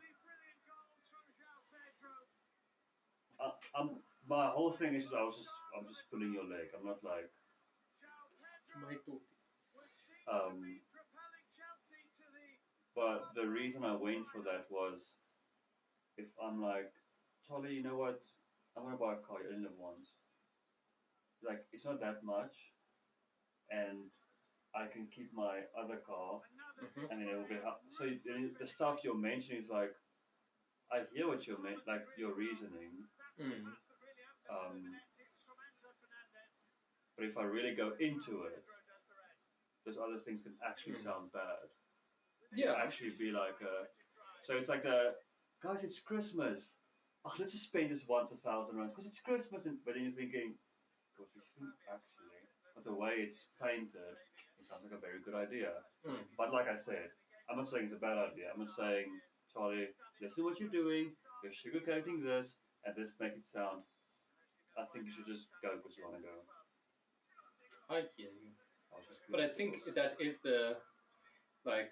My whole thing is I'm just pulling your leg. I'm not like. My thought. But the reason I went for that was, if I'm like, Charlie, you know what? I'm gonna buy a car. You only live once. Like it's not that much, and I can keep my other car, and then it will be. So the stuff you're mentioning is like, I hear what you're like your reasoning. But if I really go into it, those other things can actually sound bad. Yeah. Actually be like so it's like guys, it's Christmas. Oh, let's just spend this once 1,000 rand because it's Christmas, but then you're thinking, because we should actually, but the way it's painted, it sounds like a very good idea. But like I said, I'm not saying it's a bad idea. I'm not saying, Charlie, listen what you're doing. You're sugarcoating this, and this make it sound. I think you should just go because you want to go. I hear you. But I think that is the, like,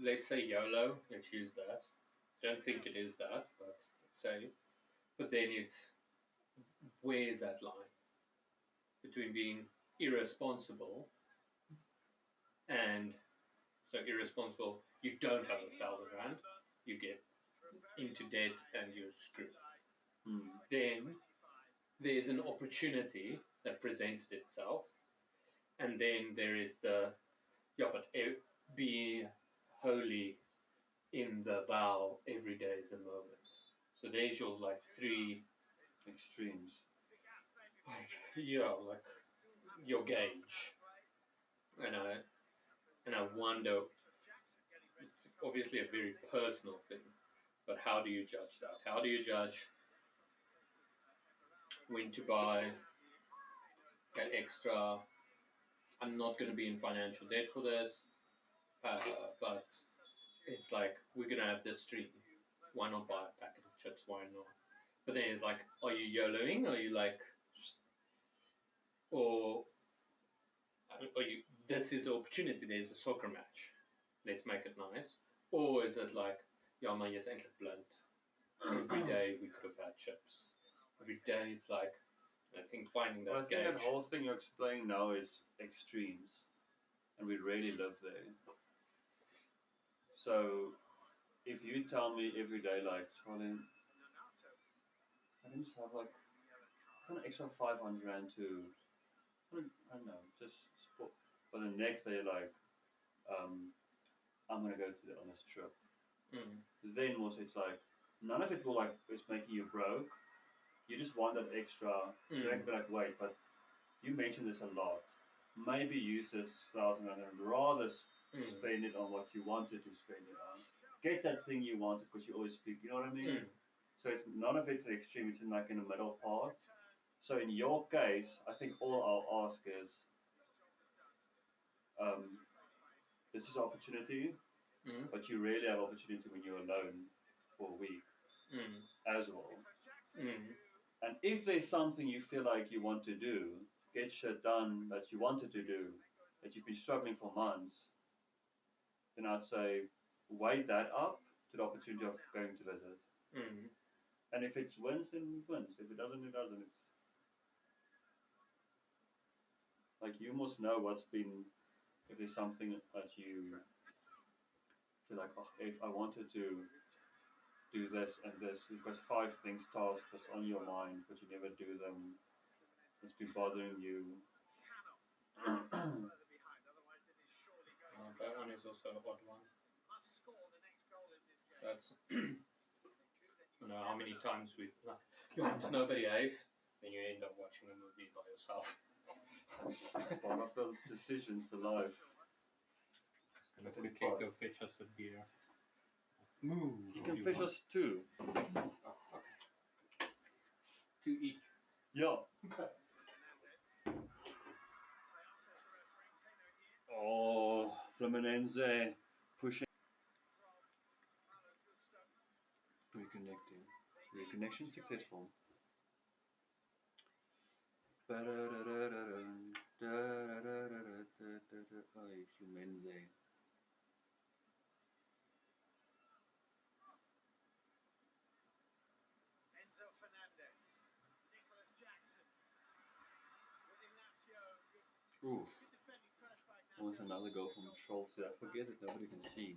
let's say YOLO, let's use that. Don't think it is that, but let's say But then it's, where's that line between being irresponsible and, so irresponsible, you don't have £1,000, you get into debt and you're screwed. Then there's an opportunity that presented itself, and then there is the, but be holy in the vow, every day is a moment. So there's your like three extremes. Like your gauge, and I wonder. It's obviously a very personal thing, but how do you judge that? How do you judge when to buy that extra? I'm not going to be in financial debt for this, but it's like, we're going to have this stream. Why not buy a packet of chips? Why not? But then it's like, are you YOLOing? Are you like, or are you, this is the opportunity, there's a soccer match, let's make it nice? Or is it like, ja, maar jy's eintlik blind. Every day we could have had chips. Every day it's like, I think finding that I think gauge. that whole thing you're explaining now is extremes, and we really live there. So, if you tell me every day, like, Charlie, I can just have like an extra 500 rand to, I don't know, just sport. But the next day, like, I'm gonna go on this trip. Then also it's like, none of it will like, it's making you broke. You just want that extra. So I can be like, wait, but you mentioned this a lot. Maybe use this 1,000 rand and rather spend it on what you wanted to spend it on. Get that thing you wanted, because you always speak, you know what I mean? So it's none of it's an extreme, it's in like in the middle part. So in your case, I think all I'll ask is, this is opportunity, but you rarely have opportunity when you're alone for a week as well. And if there's something you feel like you want to do, get shit done that you wanted to do, that you've been struggling for months, then I'd say weigh that up to the opportunity of going to visit. And if it wins, then it wins. If it doesn't, it doesn't. It's like, you must know what's been, if there's something that you feel like, oh, if I wanted to do this and this, you've got 5 things, tasks that's on your mind, but you never do them. It's been bothering you. That one is also an odd one. So that's, I don't know how many times we've, it's nobody else, then you end up watching a movie by yourself. One of the decisions to life. Just gonna quickly go fetch us a beer. You can fetch us 2. Oh, okay. 2 each. Yeah. Okay. Oh, Fluminense pushing. Reconnecting. Reconnection successful. Ay, Fluminense. Enzo Fernandez, Nicholas Jackson, with Ignacio. Ooh. Good defending first by Ignacio. Almost another goal from Chelsea. I forget that nobody can see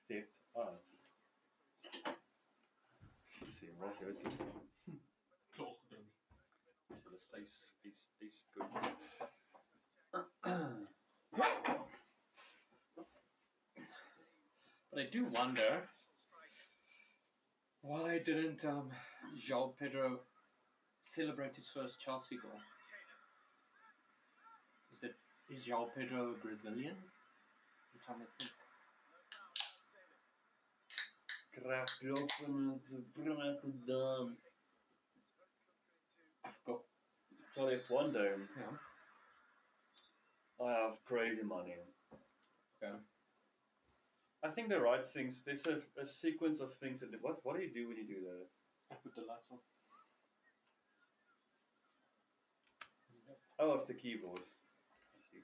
except us. See, what's your team? Close to them. So the space is good. But I do wonder, why didn't João Pedro celebrate his first Chelsea goal? Is João Pedro Brazilian? I'm trying to think. I've got. Charlie, if one day Yeah. I have crazy money, Okay. I think the right things, there's a sequence of things that, what do you do when you do that? I put the lights on. Oh, it's the keyboard. I see.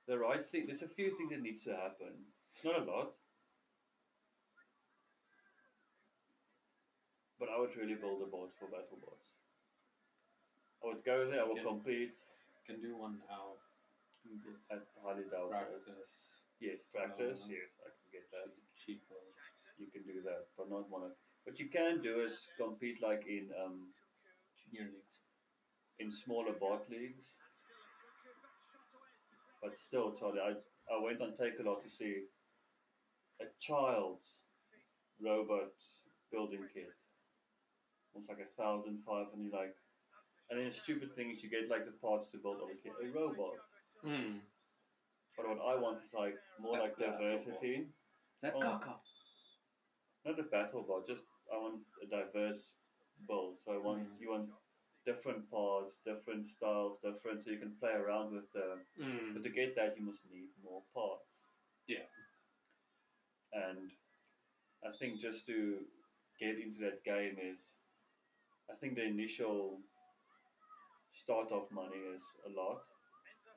The right thing, there's a few things that needs to happen. Not a lot. But I I would really build a bot for battle bots. I would go there, I would compete. Can do one now. I highly doubt Practice. that. Yes, practice. Yes, I can get that. Cheaper. You can do that, but not one. What you can do is compete like in Junior leagues. In smaller bot leagues. But still, Charlie, I went on Takealot to see a child's robot building kit. It's like 1,500, like, and then the stupid thing is you get like the parts to build obviously a robot. Mm. But what I want is like more like diversity. Is that Kaka? Not a battle bot, just I want a diverse build. So I want you want different parts, different styles, different, so you can play around with them. But to get that, you must need more parts. Yeah. And I think just to get into that game is, I think the initial start-off money is a lot,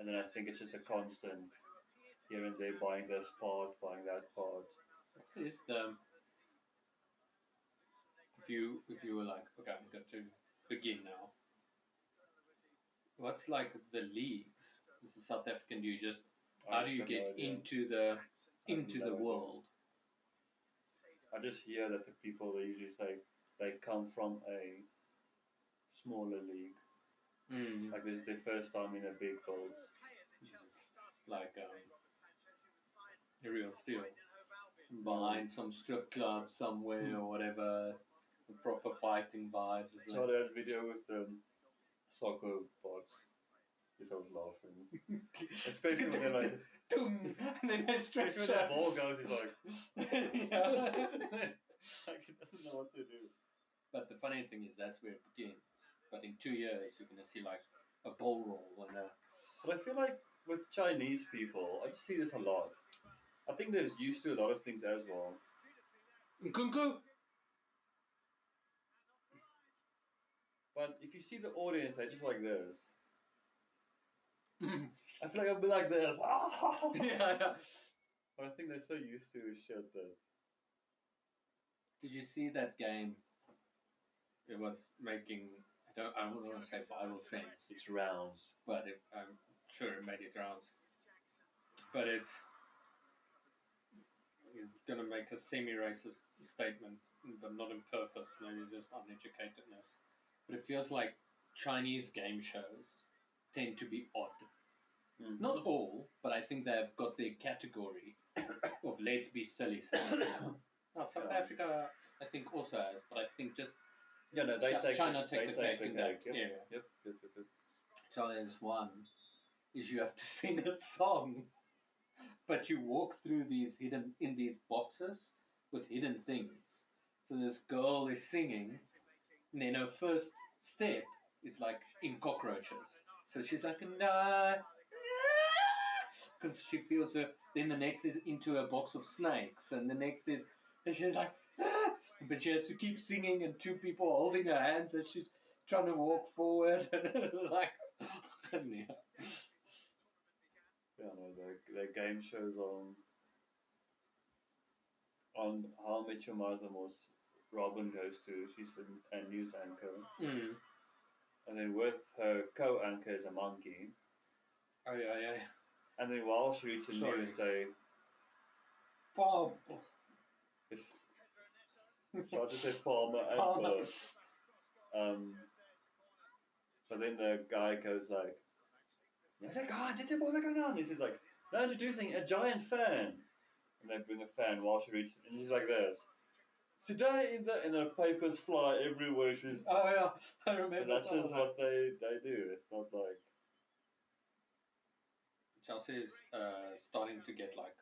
and then I think it's just a constant here and there, buying this part, buying that part. Is the if you were like, okay, I'm going to begin now. What's like the leagues? This is South African. Do you just how do you get into the world? I just hear that the people they usually say they come from a smaller league. Like this is their first time in a big build. Like Real Steel. Behind some strip club somewhere or whatever. The proper fighting vibes. Saw that video with the soccer bots. Yes, I was laughing. Especially when they're like, and then they stretch when the ball goes, he's like, yeah. like he doesn't know what to do. But the funny thing is, that's where it begins. But in 2 years, you're going to see like a ball roll and a. But I feel like with Chinese people, I just see this a lot. I think they're used to a lot of things as well. Kunku. But if you see the audience, they're just like this. I feel like I'll be like this. Yeah. But I think they're so used to shit that. Did you see that game? It was making. I don't want to say viral trends. It's rounds. But I'm sure it made it rounds. But it's going to make a semi-racist statement, but not on purpose. Maybe just uneducatedness. But it feels like Chinese game shows tend to be odd. Mm-hmm. Not all, but I think they've got their category of let's be silly. Now, South Africa, I think, also has, but I think just China take the cake in that area. Yep. So there's one, is you have to sing a song, but you walk through these boxes with hidden things. So this girl is singing, and then her first step is like in cockroaches. So she's like, nah, because she feels her. Then the next is into a box of snakes, and the next is, and she's like, ah! But she has to keep singing, and two people holding her hands as she's trying to walk forward, and it's like, yeah. Yeah, no, the game shows on How I Met Your Mother was Robin goes to. She's a news anchor, and then with her co-anchor is a monkey. Oh yeah. And then while she reads the news, they Bob. Try to say Palmer and Burke. But then the guy goes like, he's like, This is like, now introducing a giant fan. And they bring a fan while she reads it, and she's like this. Today and the papers fly everywhere. Oh yeah, I remember. That's just what they do. It's not like. Chelsea is starting to get like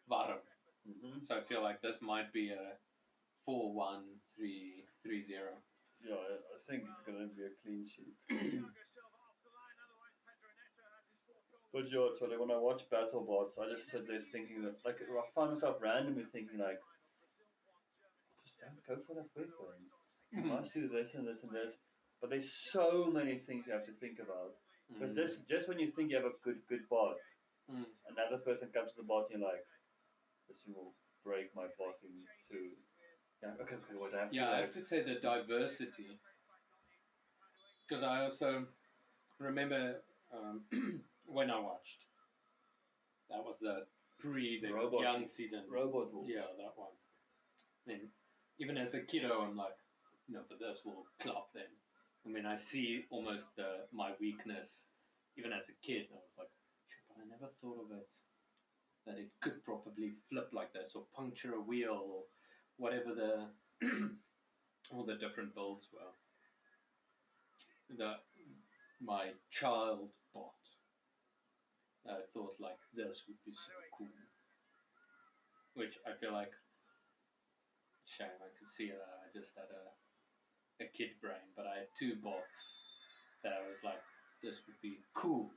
warm. So I feel like this might be a 4-1, 3-0. Yeah, I think it's going to be a clean sheet. But yeah, Charlie, when I watch BattleBots, I just sit there thinking that, like, I find myself randomly thinking, like, just don't go for that weapon. You must do this and this and this. But there's so many things you have to think about. Because just when you think you have a good bot, another person comes to the bot and you're like, this will break my bot in two. Yeah, okay, what I have Yeah, to I add. have to say the diversity, because I also remember when I watched, that was the the Robot- young season. Robot Wolves. Yeah, that one. Then, even as a kiddo, I'm like, no, but this will clop them. I mean, I see almost my weakness, even as a kid. I was like, shit, but I never thought of it, that it could probably flip like this or puncture a wheel or whatever all the different builds were. My child bot, I thought like this would be so cool, which I feel like, shame I could see that I just had a kid brain, but I had two bots that I was like, this would be cool,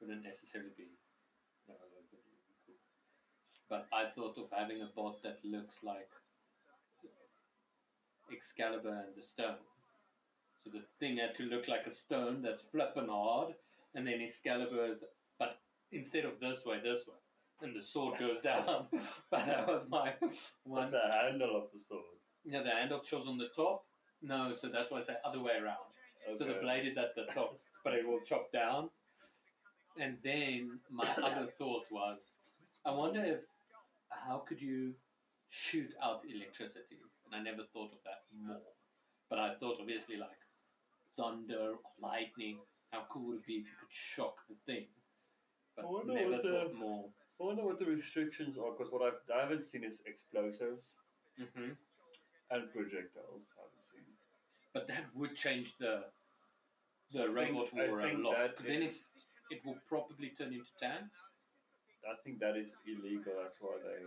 wouldn't necessarily be, no, that wouldn't be cool. But I thought of having a bot that looks like Excalibur and the stone. So the thing had to look like a stone that's flipping hard, and then Excalibur's, but instead of this way, and the sword goes down. But that was my one. The handle of the sword. Yeah, the handle chose on the top. No, so that's why I say other way around. Okay. So the blade is at the top, but it will chop down. And then my other thought was, I wonder if, how could you shoot out electricity? And I never thought of that more. But I thought obviously like thunder, lightning. How cool would it be if you could shock the thing? But never thought more. I wonder what the restrictions are, because what I haven't seen is explosives and projectiles. I haven't seen. But that would change the I robot think- I war a think lot. that Because then is- it will probably turn into tanks. I think that is illegal. That's why they.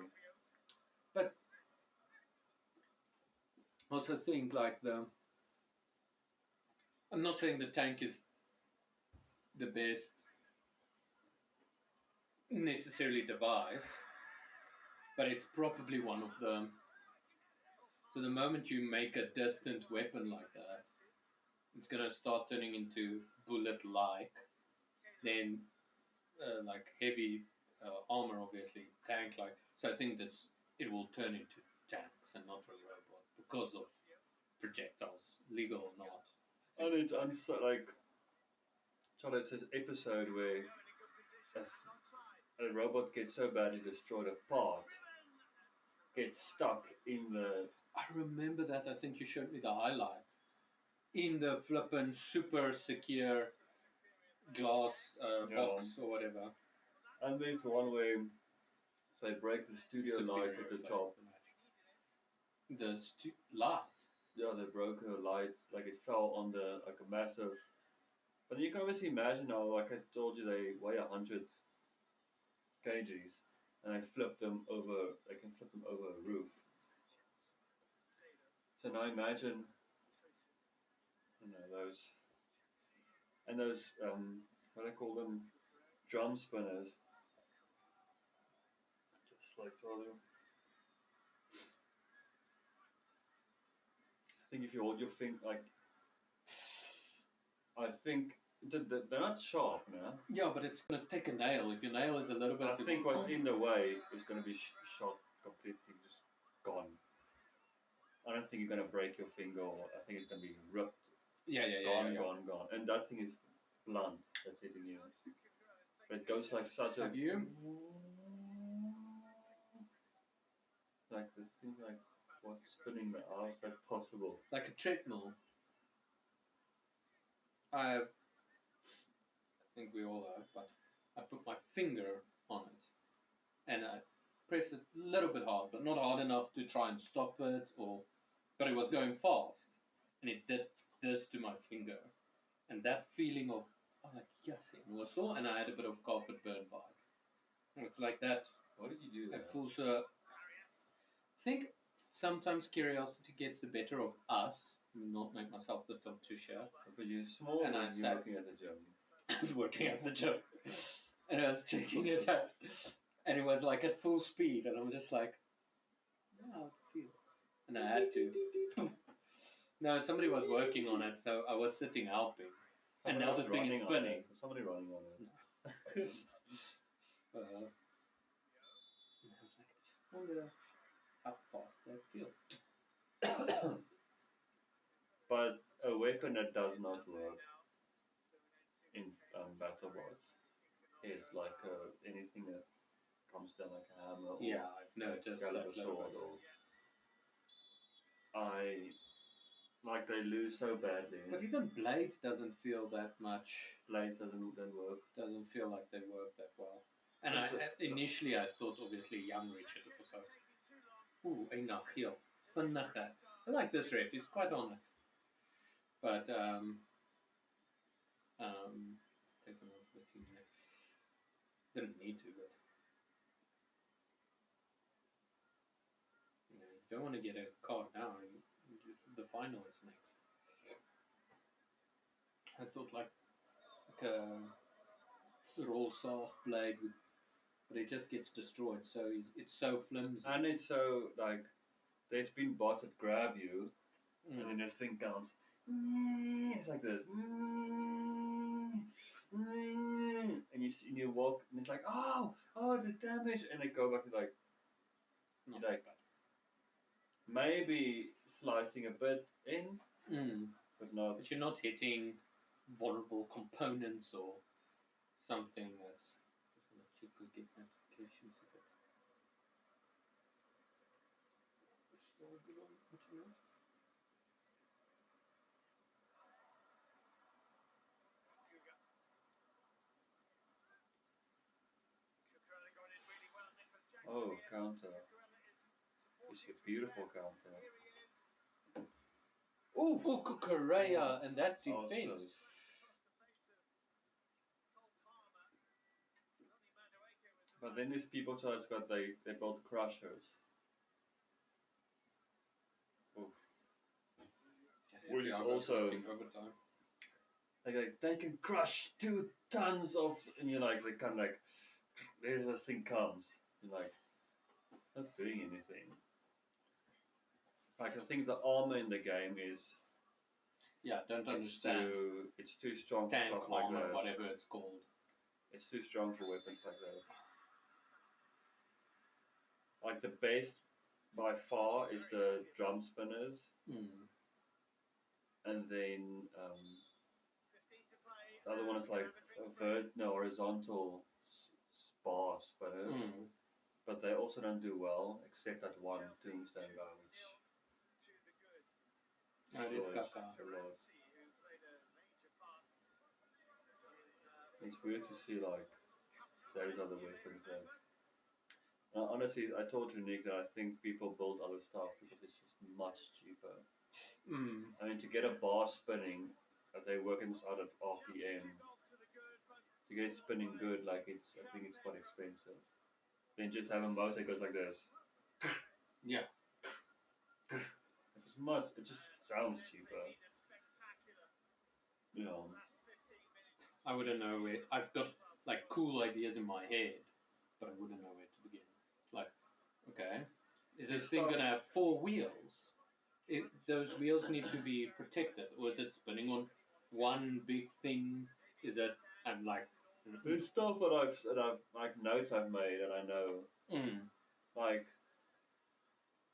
But also think like I'm not saying the tank is the best necessarily device, but it's probably one of them. So the moment you make a distant weapon like that, it's gonna start turning into bullet-like, then like heavy armor, obviously tank-like. So I think it will turn into tanks and not really robot because of projectiles, legal or not. And it's like. Charlotte says episode where a robot gets so badly destroyed, a part gets stuck in the. I remember that. I think you showed me the highlight in the flippin' super secure glass box or whatever. And there's one where they break the studio light at the top. The light? Yeah, they broke her light, like it fell on like a massive. But you can obviously imagine now, like I told you, they weigh 100 kgs, and they flip them over. They can flip them over a roof. So now imagine, those, and those what do I call them, drum spinners. Just like Charlie. I think if you hold your finger, like, I think they're not sharp, man. Yeah, but it's gonna take a nail. If your nail is a little bit. I think what's in the way is gonna be shot completely, just gone. I don't think you're gonna break your finger, or I think it's gonna be ripped. Yeah. Gone. And that thing is blunt. That's hitting you. But it goes like such a. Have you? Like this thing, like what's spinning the how is that possible? Like a treadmill. I think we all have, but I put my finger on it and I press it a little bit hard, but not hard enough to try and stop it, but it was going fast, and it did this to my finger, and that feeling of, I was like, yes, it was so, and I had a bit of carpet burn vibe. It's like that. Why did you do that? I feel so. I think sometimes curiosity gets the better of us. Not make myself the top two share. But you're small And and you're working at the gym. I was working at the gym, and I was checking it out, and it was like at full speed, and I'm just like, yeah, how it feels, and I had to. No, somebody was working on it, so I was sitting helping, and now the thing is spinning. Somebody running on it. And I was like, I just wonder how fast that feels. But a weapon that does not work in battle bots is like anything that comes down like a hammer or Yeah, I've noticed Excalibur that sword. logo. Or I like they lose so badly. But even blades doesn't feel that much. Blades doesn't work. Doesn't feel like they work that well. And Also- initially I thought obviously young Richard was like, ooh, een nagiel, vinnige. I like this ref. He's quite on it. But taking on for the team there. Didn't need to, but you don't want to get a card now. The final is next. I thought like a raw soft blade would, but it just gets destroyed. So it's so flimsy. And it's so like there's been bots that grab you, and then this thing comes. It's like this. And you walk, and it's like, oh, the damage, and they go back to like, Not like bad. maybe slicing a bit in, but not. But you're not hitting vulnerable components or something that's. You could get notifications. Is it? Oh, counter. It's a beautiful counter. Ooh, Correa and that defense. Oscars. But then there's people tell us that they built crushers. Oof. Which is also overtime. like they can crush 2 tons of, and you're like, they kind of like, there's this thing comes, and like, not doing anything. Like I think the armor in the game is don't understand. It's too strong for Tank stuff like armor, that. whatever it's called. It's too strong for weapons like that. Like the best by far is the drum spinners, and then the other one is like horizontal bar spinners, but they also don't do well except that one tombstone guy, which It is Kaka. a lot. It's weird to see like those other weapons that. Honestly, I told Unique that I think people build other stuff because it's just much cheaper. I mean, to get a bar spinning, they work out at RPM. To get it spinning good, like I think it's quite expensive. Then just have a motor that goes like this. Yeah. It just sounds cheaper. Yeah. I wouldn't know where. I've got like cool ideas in my head, but I wouldn't know where to begin. Like, okay, is this thing gonna have 4 wheels? Those wheels need to be protected, or is it spinning on one big thing? Is it? I'm like, there's stuff that I've like notes I've made, and I know, like,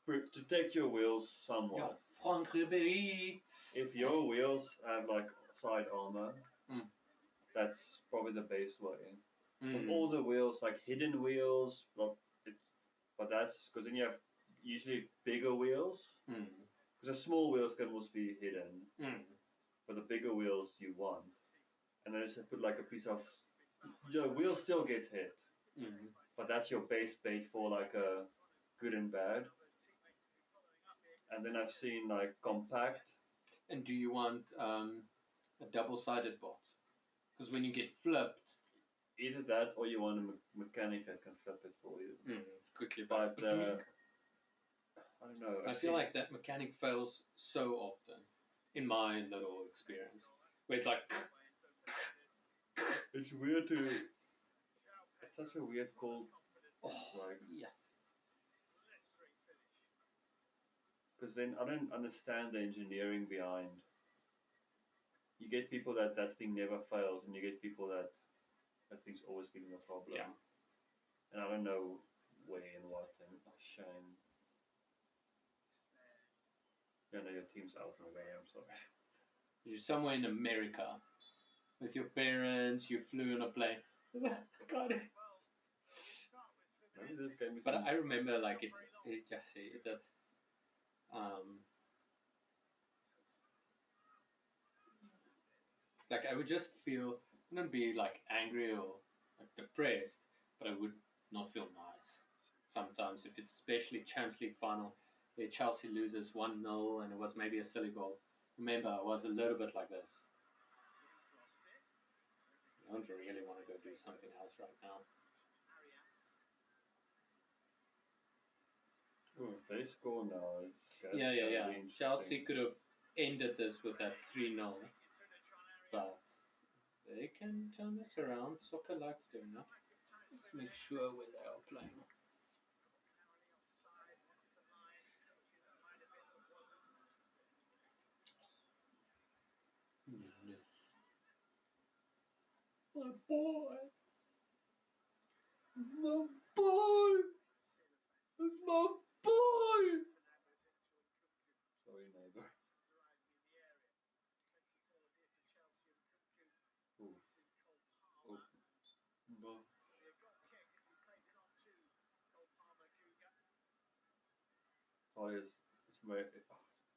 protect your wheels somewhat. Frank Ribéry. If your wheels have like side armor, that's probably the best way. But all the wheels, like hidden wheels, but that's because then you have usually bigger wheels. Because the small wheels can also be hidden, but the bigger wheels you want. And then just put like a piece of your wheel still gets hit, but that's your base bait for like a good and bad. And then I've seen like compact. And do you want a double-sided bot? Because when you get flipped, either that or you want a mechanic that can flip it for you. Quickly, but I don't know. I feel like that mechanic fails so often, in my little experience, where it's like. It's weird to. It's such a weird call. Like, yes. Because then I don't understand the engineering behind. You get people that thing never fails, and you get people that thing's always giving a problem. Yeah. And I don't know where and what, and shame. team's out from away. I'm sorry. You're somewhere in America with your parents. You flew on a plane. God. Maybe this game is. But I remember like it just that like I would just feel, I wouldn't be like angry or like depressed, but I would not feel nice. Sometimes if it's especially Champions League final, where Chelsea loses 1-0 and it was maybe a silly goal. Remember, I was a little bit like this. I don't really want to go do something else right now. Oh, if they score now, it's Yeah. Chelsea could have ended this with that 3-0, but they can turn this around. Soccer likes doing that. Let's make sure where they are playing. Yes. My boy! My boy! It's my boy! Sorry, neighbour. Ooh. Oh. No. Oh,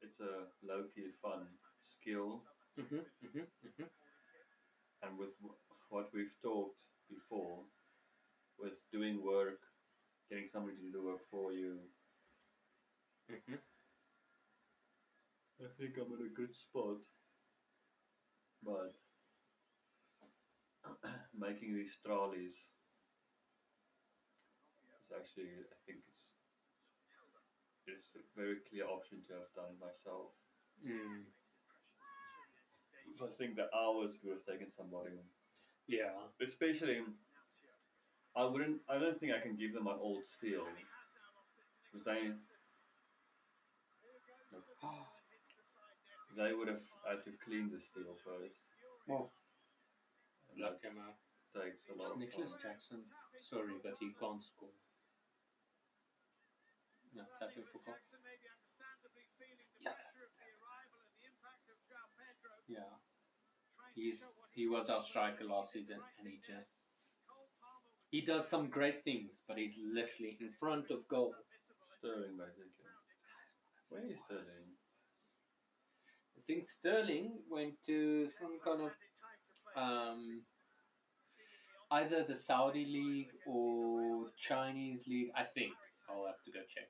it's a low-key fun skill, and with what we've talked before, with doing work, getting somebody to do the work for you, I think I'm in a good spot. But making these trolleys is actually, I think it's a very clear option to have done myself. So I think the hours would have taken somebody. Yeah. Especially, I don't think I can give them my old steel. Because they would have had to clean the steel first. Oh. And that takes a lot of Nicholas time. Jackson, sorry, but he can't score. No, tapping for goal. Yeah. He was our striker last season, and he does some great things, but he's literally in front of goal. Sterling, basically. Where is Sterling? I think Sterling went to some kind of either the Saudi league or Chinese league. I think I'll have to go check.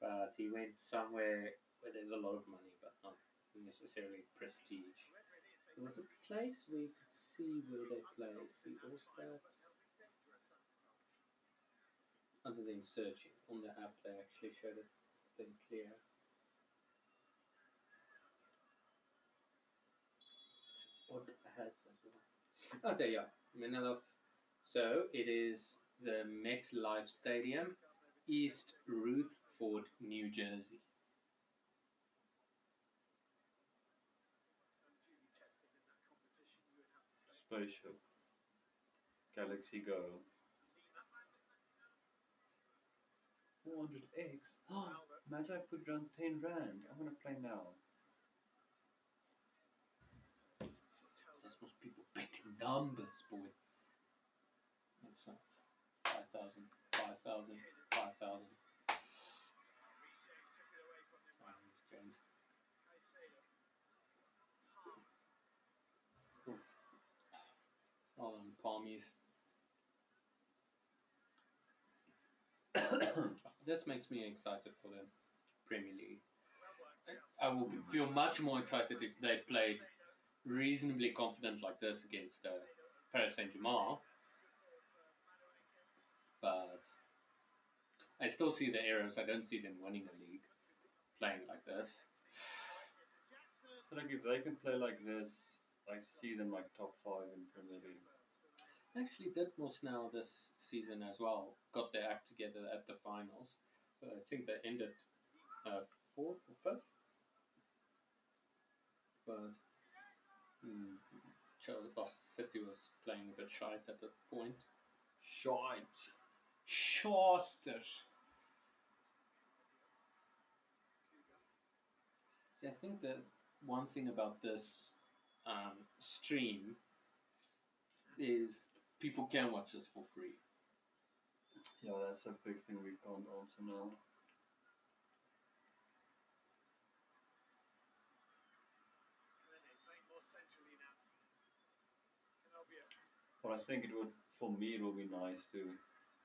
But he went somewhere where there's a lot of money, but not necessarily prestige. There was a place where you could see where they play, see all stats. Other than searching on the app, they actually showed it then clear. Odd ads as well. Oh, there you are. Manilov. So it is the MetLife Stadium, East Rutherford, New Jersey. Spaceship. Galaxy Go. 400 eggs. Imagine I put it on 10 rand. I want to play now. That's most people betting numbers, boy. That's 5,000, 5,000, 5,000. James. All on palmies. This makes me excited for the Premier League. I will feel much more excited if they played reasonably confident like this against Paris Saint-Germain. But I still see the errors. I don't see them winning the league playing like this. But like if they can play like this, I see them like top 5 in Premier League. Actually did most now this season as well. Got their act together at the finals. So I think they ended 4th or 5th. But Boston City was playing a bit shite at that point. Shorster. See, I think the one thing about this stream is people can watch this for free. Yeah, that's a big thing we can't answer now. Playing more centrally now. Canobio. But I think it would, for me, it would be nice to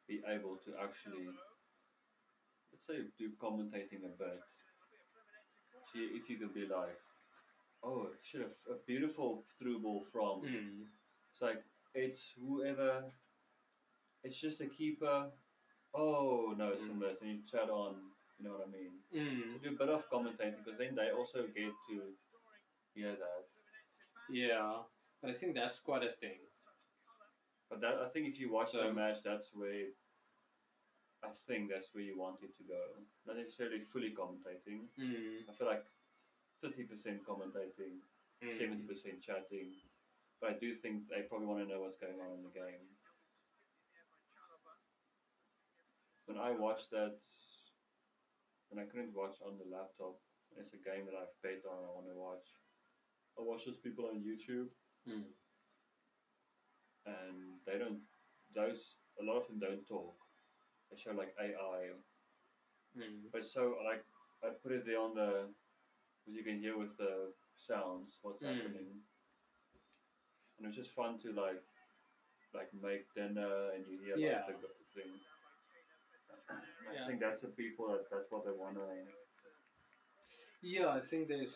be able to actually, let's say, do commentating a bit. See if you could be like, oh, shit, a beautiful through ball from. It's like, it's whoever, it's just a keeper. Oh, no, it's a miss. And you chat on, you know what I mean? So do a bit of commentating because then they also get to hear that. Yeah, but I think that's quite a thing. But that, I think if you watch the match, that's where I think that's where you want it to go. Not necessarily fully commentating. I feel like 30% commentating, 70% chatting. But I do think they probably want to know what's going on in the game. When I watched that, when I couldn't watch on the laptop, it's a game that I've paid on. I want to watch. I watch those people on YouTube, and they don't. Those a lot of them don't talk. They show like AI, but so like I put it there on the, as you can hear with the sounds what's happening, and it's just fun to like make dinner and you hear like the thing. I think that's the people that's what they wanna. Yeah, I think there's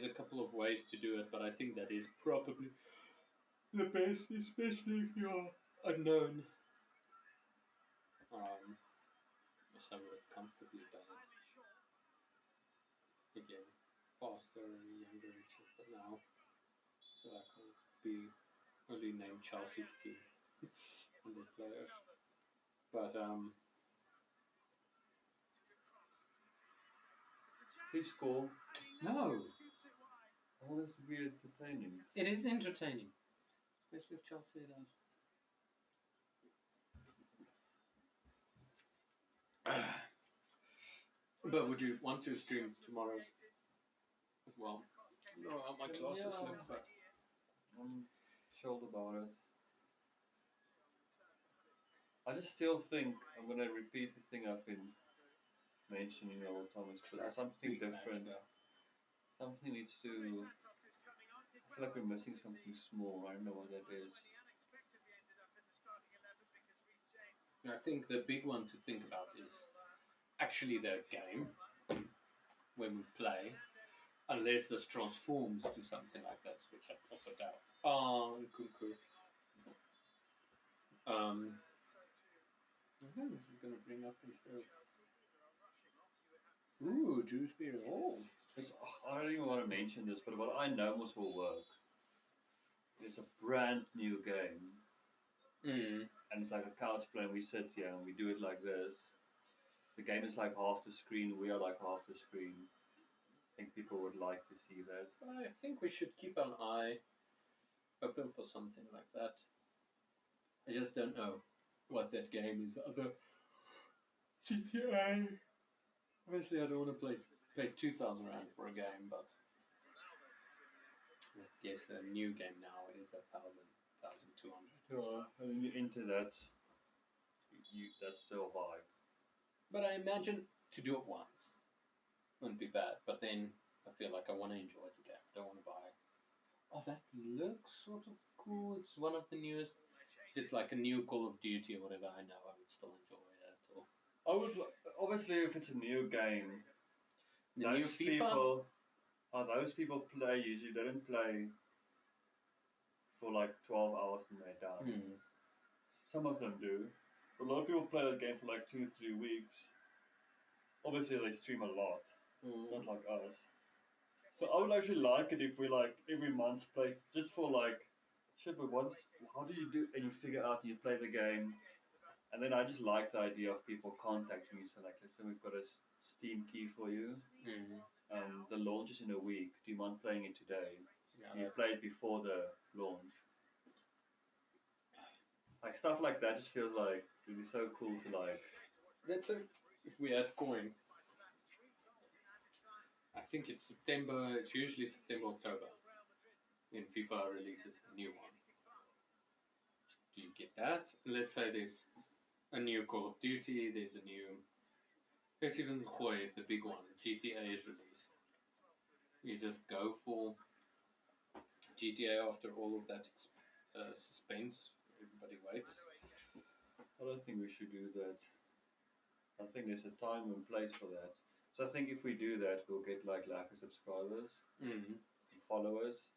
a couple of ways to do it, but I think that is probably the best, especially if you're unknown. Some would have comfortably done it. Again, faster, younger, but now I feel like I'll be only named Chelsea's team and the players. But Please score. no, I want this to be entertaining. it is entertaining, especially if Chelsea does. But would you want to stream tomorrow's as well? No, my classes look, but I'm chilled about it. I just still think I'm gonna repeat the thing I've been mentioning all the time. But something different. Something needs to. I feel like we're missing something small. I don't know what that is. I think the big one to think about is actually the game when we play, unless this transforms to something like this, which I also doubt. Nkunku. Okay, this is going to bring up instead of. Ooh, Dewsbury Hall. I don't even want to mention this, but what I know most will work. It's a brand new game. And it's like a couch play, and we sit here and we do it like this. The game is like half the screen, we are like half the screen. I think people would like to see that. I think we should keep an eye open for something like that. I just don't know what that game is. Other GTA. Obviously, I don't want to pay 2,000 rand for a game, but I guess the new game now it is 1,200. Yeah, and you're into that. That's still a vibe. But I imagine to do it once wouldn't be bad. But then I feel like I want to enjoy the game. I don't want to buy. Oh, that looks sort of cool. It's one of the newest. If it's like a new Call of Duty or whatever, I know I would still enjoy it. Or I would obviously if it's a new game. the new Those FIFA. people, those people play usually they don't play for like 12 hours and they're done. Some of them do. But a lot of people play that game for like 2-3 weeks. Obviously they stream a lot, not like us. So I would actually like it if we like every month play just for like shit. But once, how do you do? And you figure out and you play the game, and then I just like the idea of people contacting me. So like, listen, we've got a Steam key for you. The launch is in a week. Do you mind playing it today? Yeah, you play it before the launch. Like stuff like that just feels like it would be so cool to like. That's a if we had coin. I think it's September. It's usually September, October. When FIFA releases a new one. Do you get that? Let's say there's a new Call of Duty. There's a new. Let's even gooi the big one. GTA is released. You just go for GTA after all of that suspense. Everybody waits. I don't think we should do that. I think there's a time and place for that. So I think if we do that, we'll get like lack of subscribers Mm-hmm. and followers,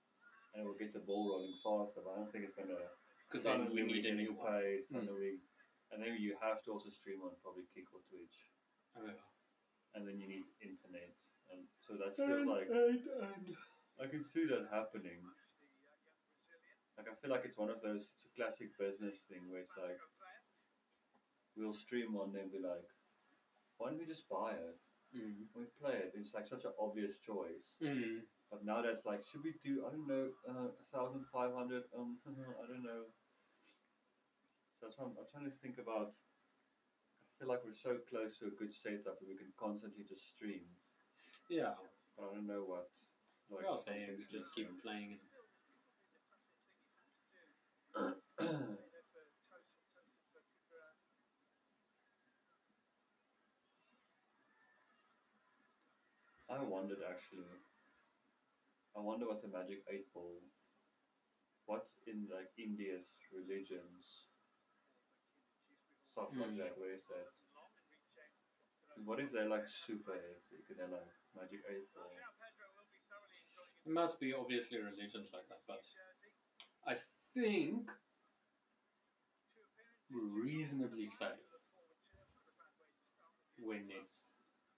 and we'll get the ball rolling faster. But I don't think it's gonna. Because Then we need a new one. pay, suddenly, and then you have to also stream on probably Kick or Twitch, Oh, yeah. and then you need internet, and so that feels like I can see that happening. Like I feel like it's one of those. It's a classic business thing where it's like we'll stream one day and be like, why don't we just buy it? Mm-hmm. We play it. It's like such an obvious choice. Mm-hmm. But now that's like, should we do? I don't know, 1,500. I don't know. So that's what I'm trying to think about. I feel like we're so close to a good setup that we can constantly just stream. Yeah. But I don't know what. Like Well, they something's just keep missing. playing. I wondered actually. I wonder what the magic 8 ball. What's in like India's religions, stuff like that. Where is that? What if they're like super hectic and they're like magic 8 ball? It must be obviously religions like that, but I think we're reasonably safe when it's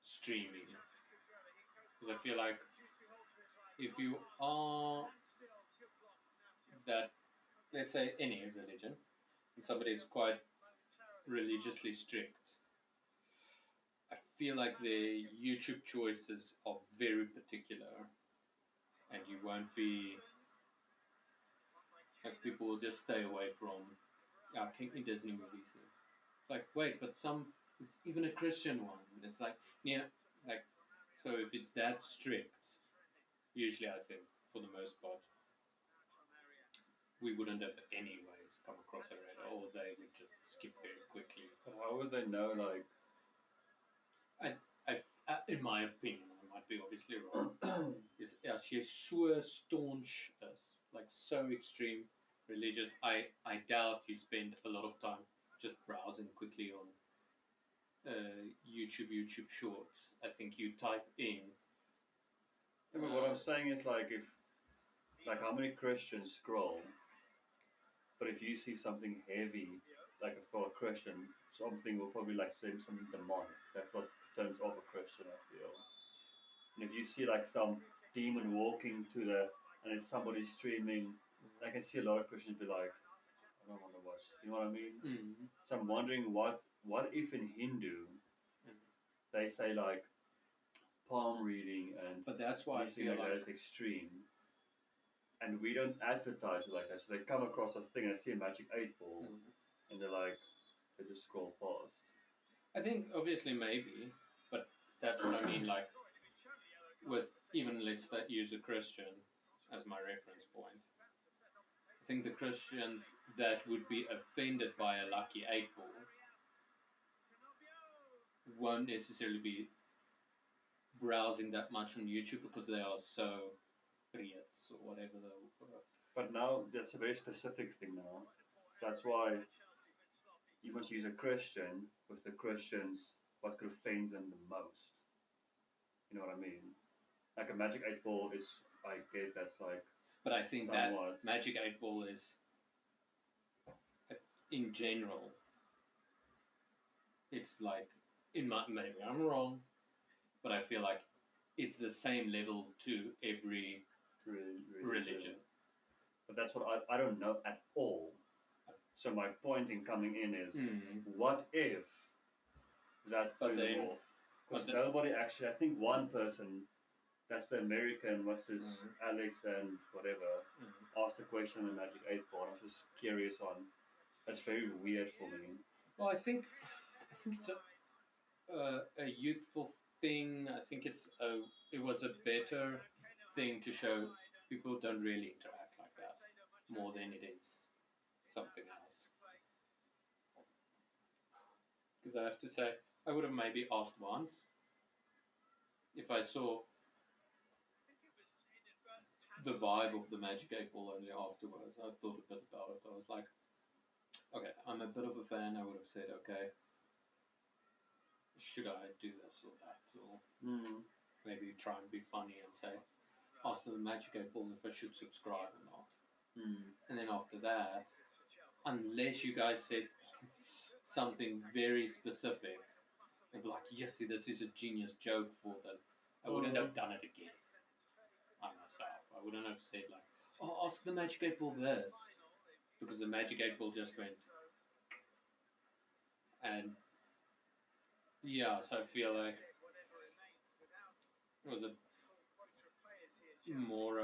streaming. Because I feel like if you are that, let's say any religion, and somebody is quite religiously strict, I feel like the YouTube choices are very particular, and you won't be like people will just stay away from Disney movies. Like, wait, but it's even a Christian one. It's like, yeah, like, so if it's that strict, usually I think for the most part, we wouldn't have anyways come across a radar, or they would just skip very quickly. But how would they know like? In my opinion, I might be obviously wrong, is she's so staunch, like so extreme religious. I doubt you spend a lot of time just browsing quickly on YouTube Shorts. I think you type in. Yeah, but what I'm saying is like if, like how many Christians scroll, but if you see something heavy, like for a Christian, something will probably like say something demonic. That's what turns off a Christian, I feel. And if you see like some demon walking to the, and it's somebody streaming, I can see a lot of Christians be like, I don't want to watch. You know what I mean? Mm-hmm. So I'm wondering what if in Hindu they say like palm reading and But that's why I anything feel like that is extreme, and we don't advertise it like that. So they come across a thing and see a magic 8 ball, and they're like, they just scroll past. I think obviously maybe, but that's what I mean. Like with even let's use a Christian as my reference point. I think the Christians that would be offended by a lucky 8 ball won't necessarily be browsing that much on YouTube because they are so idiots or whatever. But now that's a very specific thing now. So that's why you must use a Christian with the Christians what could offend them the most. You know what I mean? Like a magic 8 ball is, I get that's like. But I think somewhat. that magic 8 ball is, in general, it's like maybe I'm wrong, but I feel like it's the same level to every religion. But that's what I don't know at all. So my point in coming in is, what if that threw them off? Because nobody actually, I think one person, that's the American, what's his, Alex and whatever, asked a question on the Magic 8 ball. I was just curious on, that's very weird for me. Well, I think it's a youthful thing. I think it was a better thing to show people don't really interact like that more than it is something else. Because I have to say, I would have maybe asked once if I saw the vibe of the Magic 8 Ball only afterwards. I thought a bit about it. I was like, okay, I'm a bit of a fan. I would have said, okay, should I do this or that? Or maybe try and be funny and say, ask the Magic 8 Ball if I should subscribe or not. And then after that, unless you guys said something very specific, and like, yes, this is a genius joke for them, I wouldn't have done it again. I myself, I wouldn't have said like, oh, ask the Magic 8 Ball this, because the Magic 8 Ball just went. And yeah, so I feel like it was a more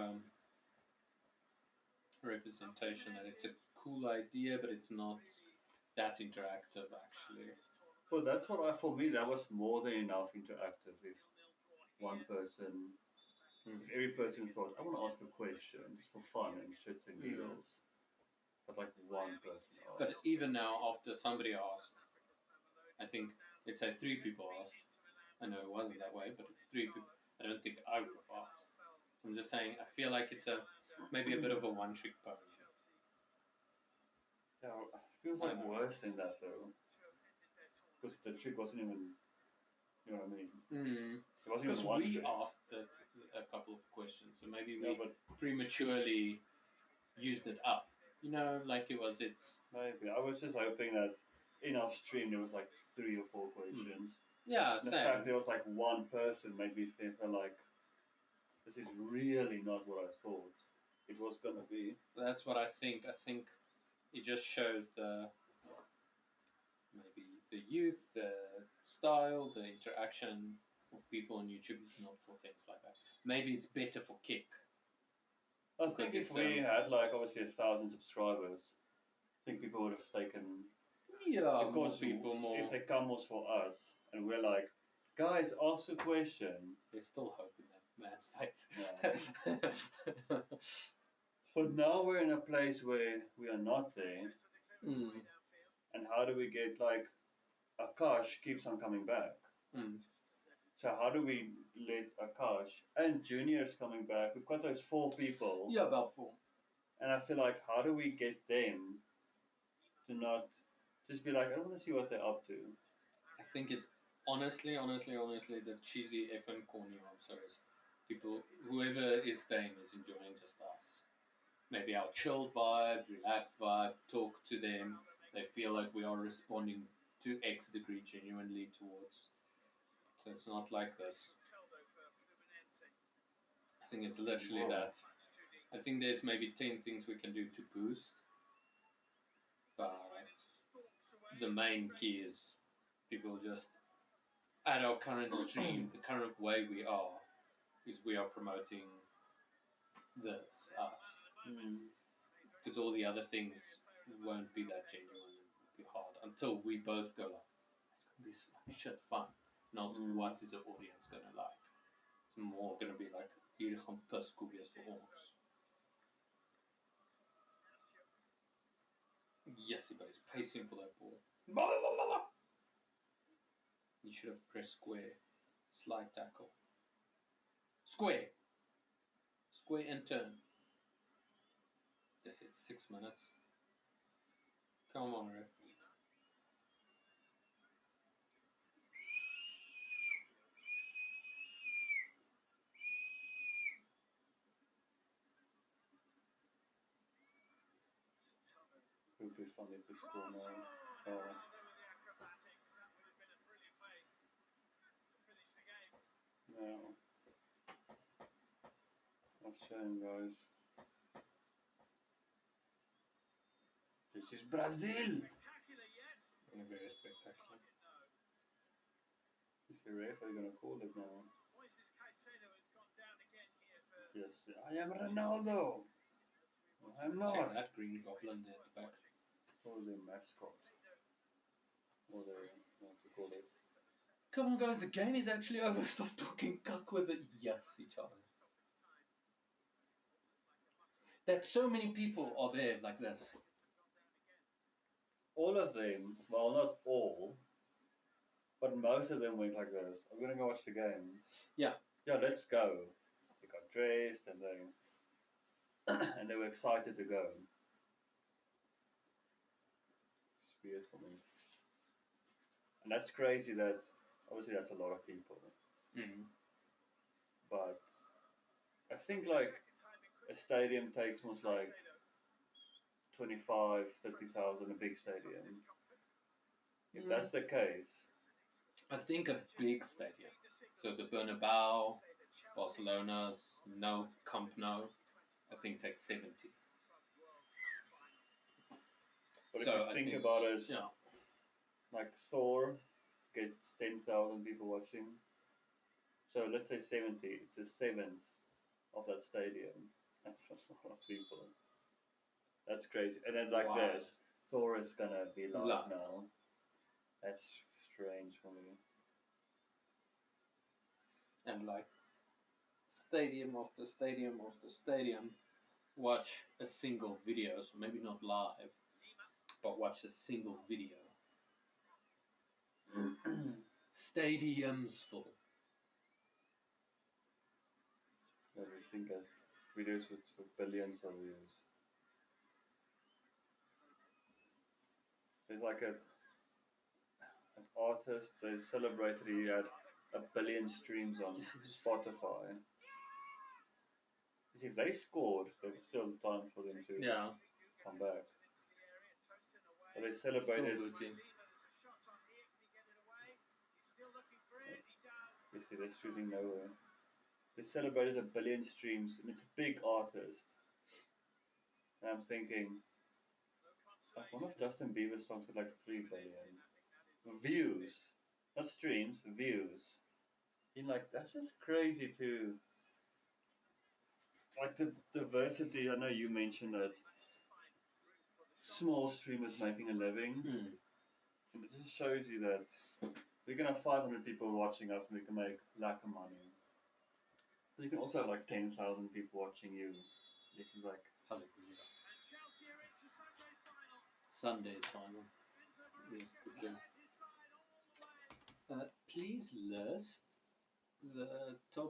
representation, and it's a cool idea, but it's not that interactive actually. Well, that's what for me, that was more than enough interactive. If one person, if every person thought, I want to ask a question just for fun and shits and giggles, but like one person asked. But even now, after somebody asked, I think let's say 3 people asked. I know it wasn't that way, but if 3 people, I don't think I would have asked. So I'm just saying, I feel like it's maybe a bit of a one-trick pony. Yeah, it feels like worse than that though. Because the trick wasn't even, you know what I mean? It wasn't Because even one we trick. asked it a couple of questions, so maybe we Yeah, but prematurely used it up. You know, like it's. maybe. I was just hoping that in our stream there was like 3 or 4 questions. Yeah, And the same. fact there was like one person made me think like, this is really not what I thought it was gonna be. That's what I think. I think it just shows maybe the youth, the style, the interaction of people on YouTube is not for things like that. Maybe it's better for Kick. I Because think if it's, we had like obviously 1,000 subscribers, I think people would have taken. Yeah, more Because people, more. if they come was for us and we're like, guys, ask a question. There's still hope in that man's face. But now we're in a place where we are not there. And how do we get like Akash keeps on coming back? So how do we let Akash and Junior's coming back? We've got those 4 people. Yeah, about 4. And I feel like how do we get them to not just be like, I want to see what they're up to. I think it's honestly, the cheesy effing corny answer is people, whoever is staying is enjoying just us. Maybe our chilled vibe, relaxed vibe, talk to them. They feel like we are responding to X degree genuinely towards. So it's not like this. I think it's literally that. I think there's maybe 10 things we can do to boost. But the main key is people just, at our current stream, the current way we are, is we are promoting this, us. Because all the other things won't be that genuine and be hard until we both go like, it's going to be some shit fun. Not what is the audience going to like. It's more going to be like, hier gaan piskoebies vir ons. Yes, but it's pacing for that ball. You should have pressed square. Slide tackle. Square. Square and turn. Just hit 6 minutes. Come on, ref. Hope we finally the score now. No. I'm showing guys. This is Brazil! Very spectacular. Is the ref? Are you gonna call it now? Yes, I am Ronaldo! I'm not! Check that green goblin there at the back. What was their mascot? Or their, what to call it? Come on, guys, the game is actually over. Stop talking cuck with it. Yes, each other. That so many people are there like this. All of them, well, not all, but most of them went like this. I'm gonna go watch the game. Yeah. Yeah, let's go. They got dressed and they were excited to go. It's weird for me. And that's crazy that obviously that's a lot of people. But I think like a stadium takes almost like 25, 30,000, a big stadium. If that's the case, I think a big stadium. So the Bernabeu, Barcelona's No Camp Nou, I think takes 70. but So if I you think think- about it, Yeah. like Thor gets 10,000 people watching. So let's say 70, it's a seventh of that stadium. That's a lot of people. That's crazy. And then like Wow. this, Thor is gonna be live Live. now. That's strange for me. And like stadium after stadium after stadium, watch a single video. So maybe not live, but watch a single video. Stadiums full. What do you think of videos with billions of views? There's like an artist, they celebrated he had 1 billion streams on Spotify. If they scored, there was still time for them to Yeah. come back. But they Still celebrated, looting. you see they're shooting nowhere. They celebrated 1 billion streams and it's a big artist. And I'm thinking, like one of Justin Bieber's songs got like 3 billion views. Not streams, views. You're like, that's just crazy too. Like the diversity, I know you mentioned that small streamers making a living. And it just shows you that we can have 500 people watching us and we can make lack of money. But you can also have like 10,000 people watching you. You can like, Hallelujah. Sunday's final. Yes, please list the top